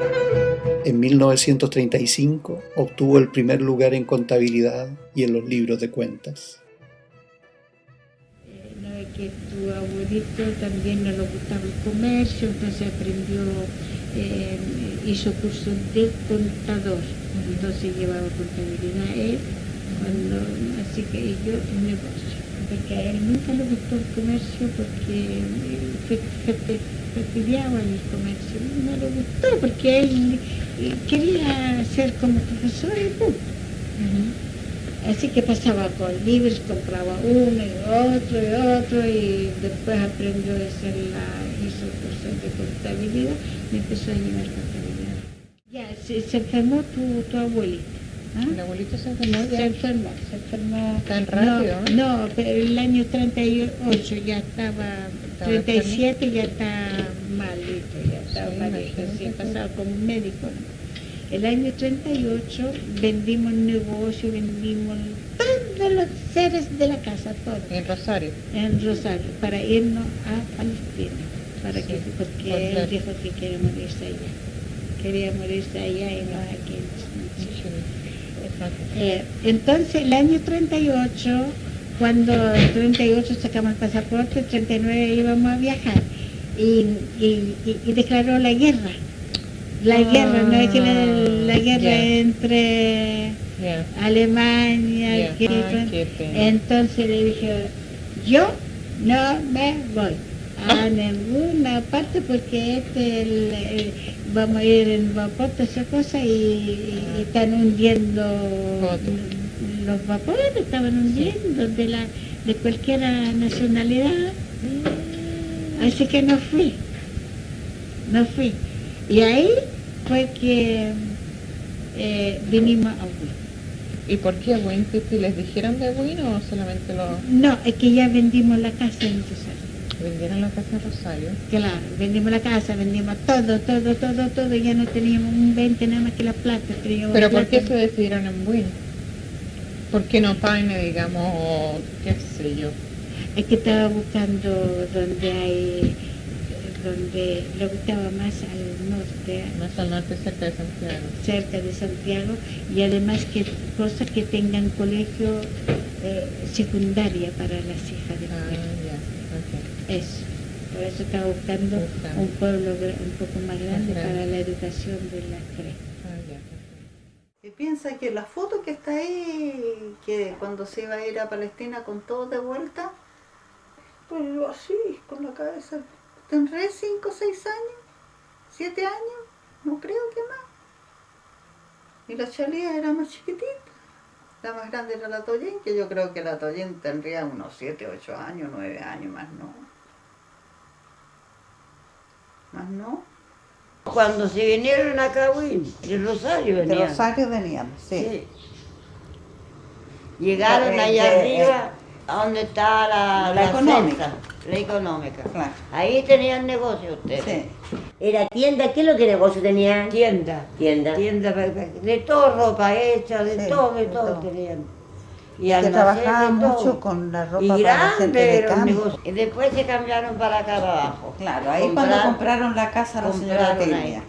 En 1935 obtuvo el primer lugar en contabilidad y en los libros de cuentas. No es que tu abuelito también no le gustaba el comercio, entonces aprendió, hizo curso de contador, entonces llevaba contabilidad él, así que yo un negocio, porque a él nunca le gustó el comercio porque fastidiaba el comercio, no le gustó porque él quería ser como profesora y punto. Así que pasaba con libros, compraba uno y otro, y después aprendió a hacer hizo cursos de contabilidad y empezó a llevar contabilidad. Ya, se enfermó tu abuelita. ¿Ah? ¿El abuelito se enfermó ya? Se enfermó. ¿Tan rápido? No, pero el año 38 ya estaba 37 ya está malito, ya estaba malito, sí, pasaba como un médico, ¿no? El año 38 vendimos el negocio, vendimos todos los seres de la casa, todos. ¿En Rosario? En Rosario, para irnos a Palestina, porque él dijo que quiere morirse allá. Quería morirse allá y no aquí en Chile. Entonces, el año 38, cuando el 38 sacamos el pasaporte, el 39 íbamos a viajar y declaró la guerra. La guerra, no es que la guerra entre Alemania, entonces le dije, yo no me voy a ninguna parte porque vamos a ir en vapor, toda esa cosa, y están hundiendo los vapores, estaban hundiendo de cualquier nacionalidad. Así que no fui. Y ahí fue que vinimos a Huin. ¿Y por qué Huin? ¿Si les dijeron de Huin o solamente lo...? No, es que ya vendimos la casa en Rosario. ¿Vendieron la casa en Rosario? Claro, vendimos la casa, vendimos todo, ya no teníamos un 20 nada más que la plata. ¿Pero por qué se decidieron en Huin? ¿Por qué no Paine, digamos, qué sé yo? Es que estaba buscando donde le gustaba más al norte. Más al norte, cerca de Santiago. Cerca de Santiago, y además que cosas que tengan colegio secundaria para las hijas de Eso. Por eso estaba buscando un pueblo un poco más grande para la educación de las tres. Y piensa que la foto que está ahí, que cuando se iba a ir a Palestina con todo de vuelta, pues así, con la cabeza. Tendré 5 o 6 años, 7 años, no creo que más. Y la Chalía era más chiquitita. La más grande era la Toyin, que yo creo que la Toyin tendría unos 7, 8 años, 9 años, más no. Más no. Cuando se vinieron acá, de Rosario venían. De Rosario veníamos, sí. Llegaron allá arriba, a donde está la económica. La económica. Claro. Ahí tenían negocio ustedes. Sí. ¿Era tienda? ¿Qué es lo que negocio tenían? Tienda, de todo, ropa hecha, de todo tenían. Y que trabajaban mucho con la ropa y para la gente de campo. negocio. Y después se cambiaron para acá abajo. Claro, ahí cuando compraron la casa la señora Tillia.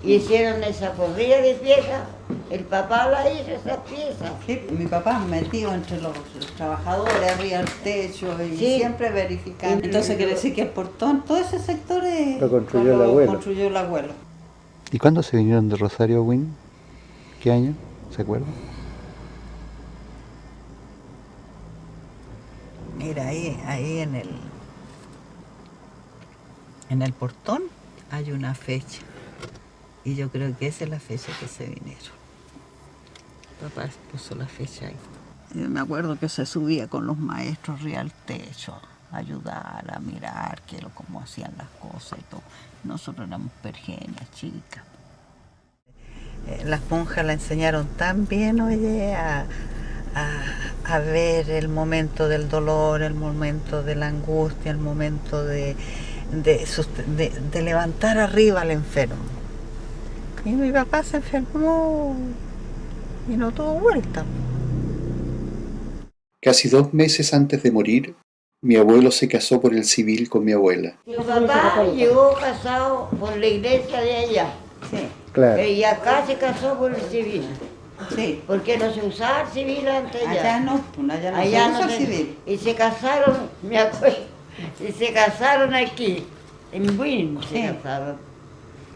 Hicieron esa corrida de piezas, el papá la hizo esas piezas. Sí, mi papá metido entre los trabajadores, arriba del techo y siempre verificando. Entonces quiere decir que el portón, todo ese sector lo construyó el abuelo. Construyó el abuelo. ¿Y cuándo se vinieron de Rosario a Huin? ¿Qué año? ¿Se acuerdan? Mira, ahí en el portón hay una fecha. Y yo creo que esa es la fecha que se vinieron. Papá puso la fecha ahí. Yo me acuerdo que se subía con los maestros arriba al techo a ayudar, a mirar cómo hacían las cosas y todo. Nosotros éramos pergenias, chicas. Las monjas la enseñaron tan bien, oye, a ver el momento del dolor, el momento de la angustia, el momento de levantar arriba al enfermo. Y mi papá se enfermó y no tuvo vuelta. Casi 2 meses antes de morir, mi abuelo se casó por el civil con mi abuela. Mi papá llegó casado por la iglesia de allá. Sí. Claro. Y acá se casó por el civil. Sí. Porque no se usaba el civil antes allá. Allá no se usa el civil. Y se casaron, me acuerdo, y se casaron aquí, en Huin se casaron.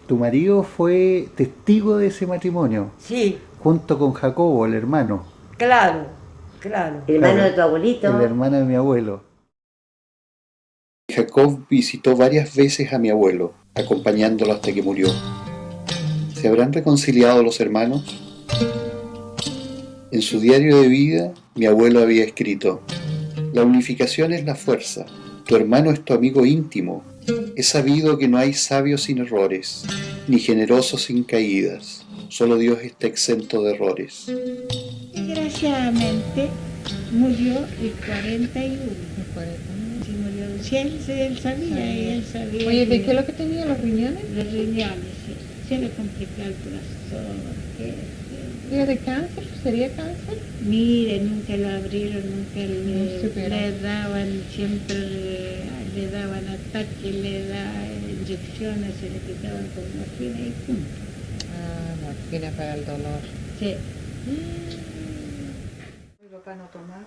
¿Tu marido fue testigo de ese matrimonio? Sí. Junto con Jacobo, el hermano. Claro, Claro. Hermano de tu abuelito. El hermano de mi abuelo. Jacob visitó varias veces a mi abuelo, acompañándolo hasta que murió. ¿Se habrán reconciliado los hermanos? En su diario de vida, mi abuelo había escrito: la unificación es la fuerza, tu hermano es tu amigo íntimo. He sabido que no hay sabio sin errores, ni generoso sin caídas. Solo Dios está exento de errores. Desgraciadamente murió el 41. Si murió él sabía. Oye, ¿de qué es lo que tenía? ¿Los riñones? Los riñones, sí. Se le complicó el corazón. ¿Y de cáncer? ¿Sería cáncer? Mire, nunca lo abrieron, nunca le daban, siempre le daban ataques, le daban inyecciones, se le quitaban con morfina y punto. Ah, morfina para el dolor. Sí. Mi papá no tomaba.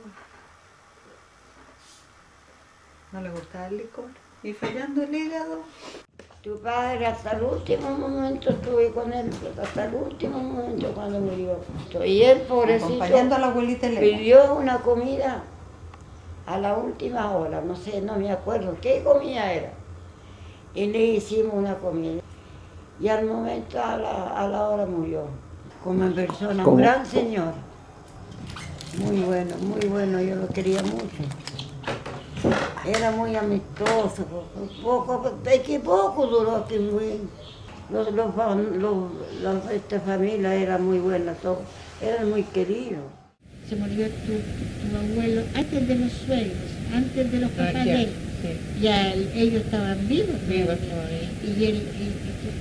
No le gustaba el licor. Y fallando el hígado. Tu padre hasta el último momento estuve con él, hasta el último momento cuando murió. Y él, pobrecito, Acompañando a la abuelita Elena. pidió una comida a la última hora, no sé, no me acuerdo qué comida era. Y le hicimos una comida. Y al momento, a la hora murió. Como en persona, un gran señor. Muy bueno, yo lo quería mucho. Era muy amistoso, poco duró aquí muy. Esta familia era muy buena, todos eran muy queridos. Se murió tu abuelo antes de los suegros, antes de los papás de él. Sí. Ya ellos estaban vivos. Vivos todavía.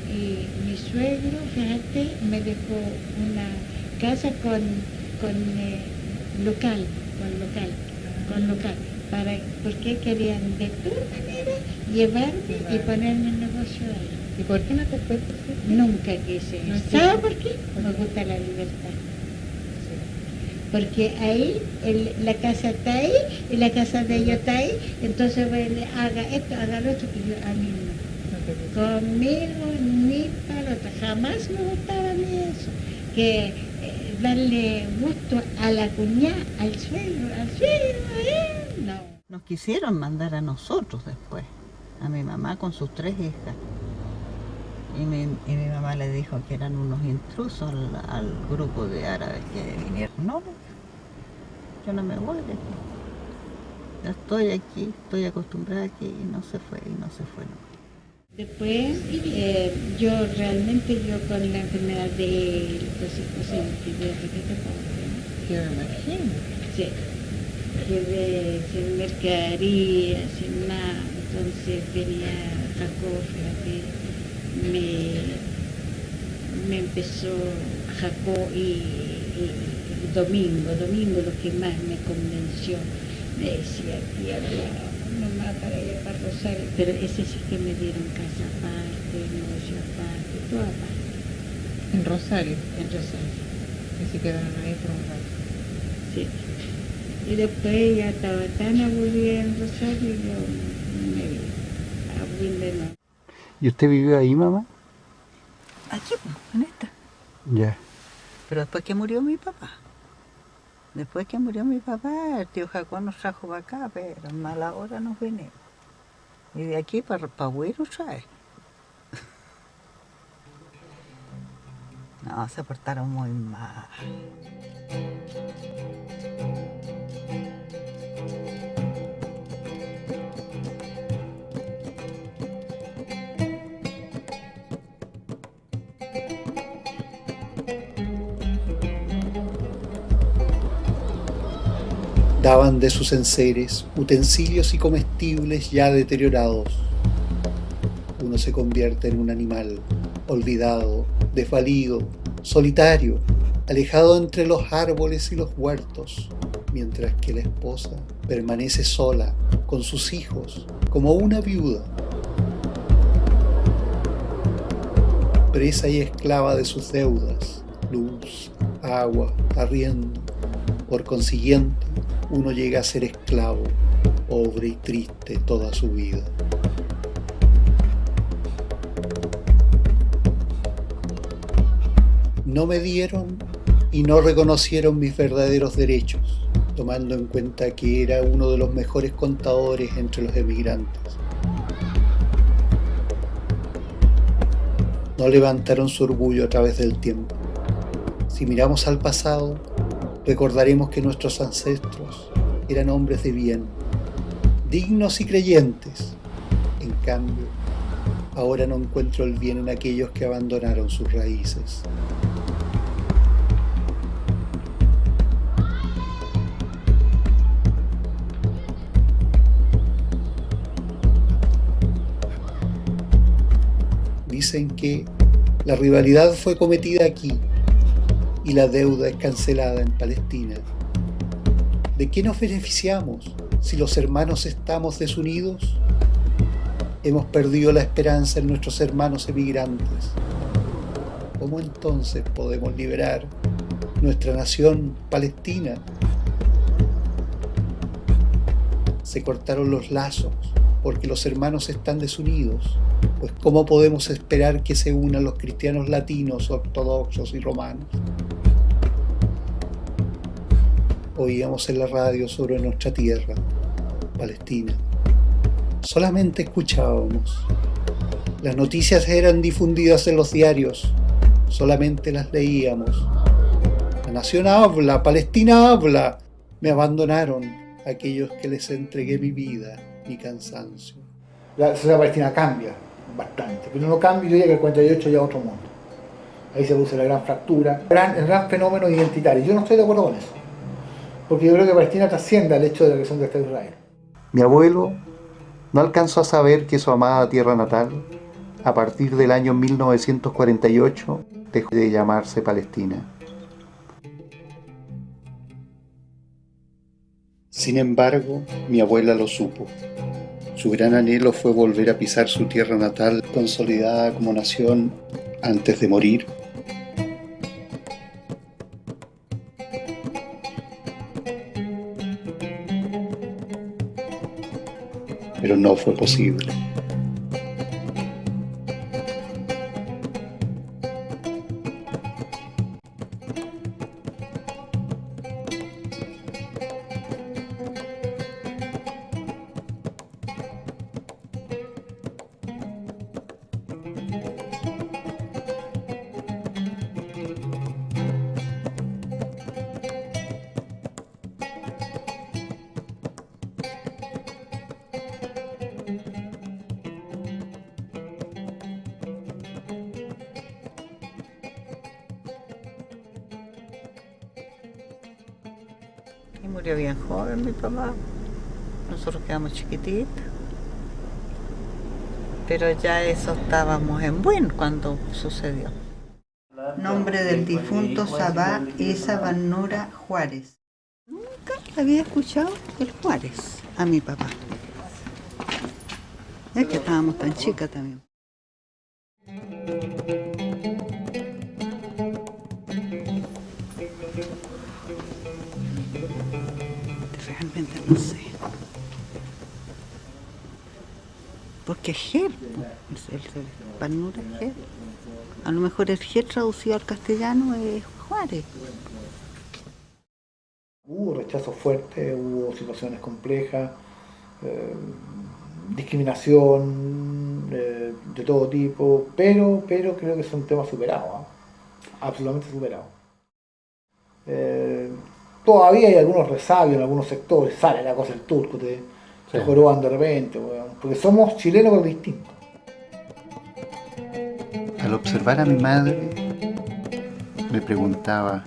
Y mi suegro, fíjate, me dejó una casa con local. Porque querían de todas maneras llevarme y ponerme el negocio ahí. ¿Y por qué no te fuiste? Nunca quise. No, ¿Sabes por qué? Me gusta la libertad. Porque ahí la casa está ahí y la casa de ellos está ahí, entonces bueno, haga esto, haga lo otro, y yo a mí no. Conmigo ni palota, jamás me gustaba a mí eso. Que darle gusto a la cuñada, al suegro, no. Nos quisieron mandar a nosotros después, a mi mamá con sus 3 hijas. Y mi mamá le dijo que eran unos intrusos al grupo de árabes que vinieron. No, yo no me voy de aquí. Ya estoy aquí, estoy acostumbrada aquí y no se fue. No. Después, yo con la enfermedad de Yo me imagino. Sí. Quedé sin mercadería, sin nada. Entonces venía Jacob, fíjate. Me empezó Jacob y Domingo lo que más me convenció. Me decía, tía, mamá, para ir para Rosario. Pero ese sí que me dieron casa aparte, negocio aparte, todo aparte. ¿En Rosario? En Rosario. Y se quedaron ahí por un rato. Sí. Y después ya estaba tan aburrida en Rosario y yo me aburrí de nuevo. ¿Y usted vivió ahí, mamá? Aquí, en esta. Ya. Pero después que murió mi papá. El tío Jacob nos trajo para acá, pero en mala hora nos vinimos. Y de aquí para Huir otra vez. No, se portaron muy mal. Daban de sus enseres utensilios y comestibles ya deteriorados. Uno se convierte en un animal, olvidado, desvalido, solitario, alejado entre los árboles y los huertos, mientras que la esposa permanece sola con sus hijos, como una viuda, presa y esclava de sus deudas, luz, agua, arriendo. Por consiguiente, uno llega a ser esclavo, pobre y triste toda su vida. No me dieron y no reconocieron mis verdaderos derechos. tomando en cuenta que era uno de los mejores contadores entre los emigrantes. No levantaron su orgullo a través del tiempo. Si miramos al pasado, recordaremos que nuestros ancestros eran hombres de bien, dignos y creyentes. En cambio, ahora no encuentro el bien en aquellos que abandonaron sus raíces. Dicen que la rivalidad fue cometida aquí y la deuda es cancelada en Palestina. ¿De qué nos beneficiamos si los hermanos estamos desunidos? Hemos perdido la esperanza en nuestros hermanos emigrantes. ¿Cómo entonces podemos liberar nuestra nación Palestina? Se cortaron los lazos porque los hermanos están desunidos. Pues ¿cómo podemos esperar que se unan los cristianos latinos, ortodoxos y romanos? Oíamos en la radio sobre nuestra tierra, Palestina. Solamente escuchábamos. Las noticias eran difundidas en los diarios. Solamente las leíamos. La nación habla, Palestina habla. Me abandonaron aquellos que les entregué mi vida, mi cansancio. La sociedad palestina cambia bastante, pero no cambia, yo diría que el 48 ya es otro mundo. Ahí se produce la gran fractura, el gran fenómeno identitario. Yo no estoy de acuerdo con eso, porque yo creo que Palestina trasciende al hecho de la creación del Estado de Israel. Mi abuelo no alcanzó a saber que su amada tierra natal, a partir del año 1948, dejó de llamarse Palestina. Sin embargo, mi abuela lo supo. Su gran anhelo fue volver a pisar su tierra natal, consolidada como nación antes de morir. Pero no fue posible. Y murió bien joven mi papá. Nosotros quedamos chiquititos. Pero ya eso estábamos en buen cuando sucedió. Nombre del difunto Sabá Esa Banura Juárez. Nunca había escuchado el Juárez a mi papá. Es que estábamos tan chicas también. Realmente no sé. Porque es Ger, el Banura es Ger. A lo mejor el Ger traducido al castellano es Juárez. Hubo rechazo fuerte, hubo situaciones complejas, discriminación de todo tipo, pero creo que son temas superados, absolutamente superados. Todavía hay algunos resabios en algunos sectores, sale la cosa del turco, te joroban de repente, porque somos chilenos pero distintos. Al observar a mi madre, me preguntaba,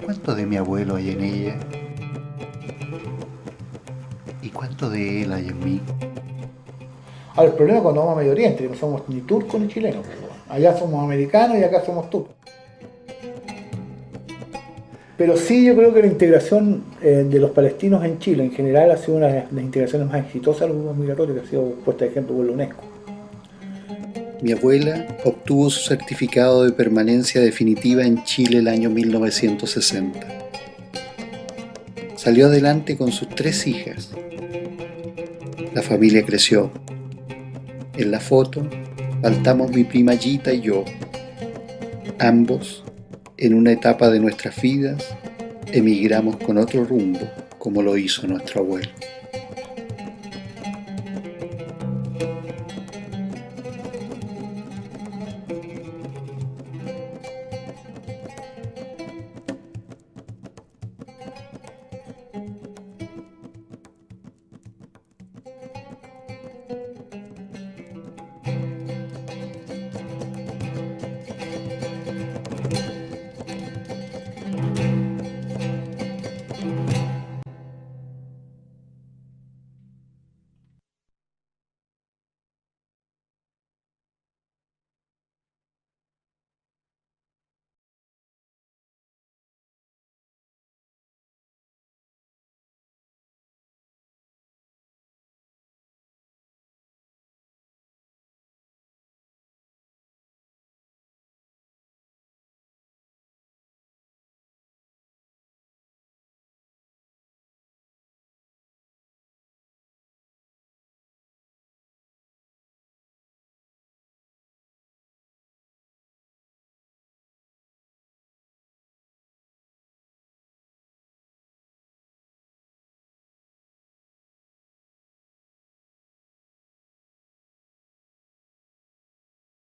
¿cuánto de mi abuelo hay en ella? ¿Y cuánto de él hay en mí? Ahora, el problema es cuando vamos a Medio Oriente, que no somos ni turcos ni chilenos. Allá somos americanos y acá somos turcos. Pero sí, yo creo que la integración de los palestinos en Chile en general ha sido una de las integraciones más exitosas de los grupos migratorios, que ha sido puesta de ejemplo por la UNESCO. Mi abuela obtuvo su certificado de permanencia definitiva en Chile el año 1960. Salió adelante con sus 3 hijas. La familia creció. En la foto faltamos mi prima Gita y yo, ambos en una etapa de nuestras vidas emigramos con otro rumbo, como lo hizo nuestro abuelo.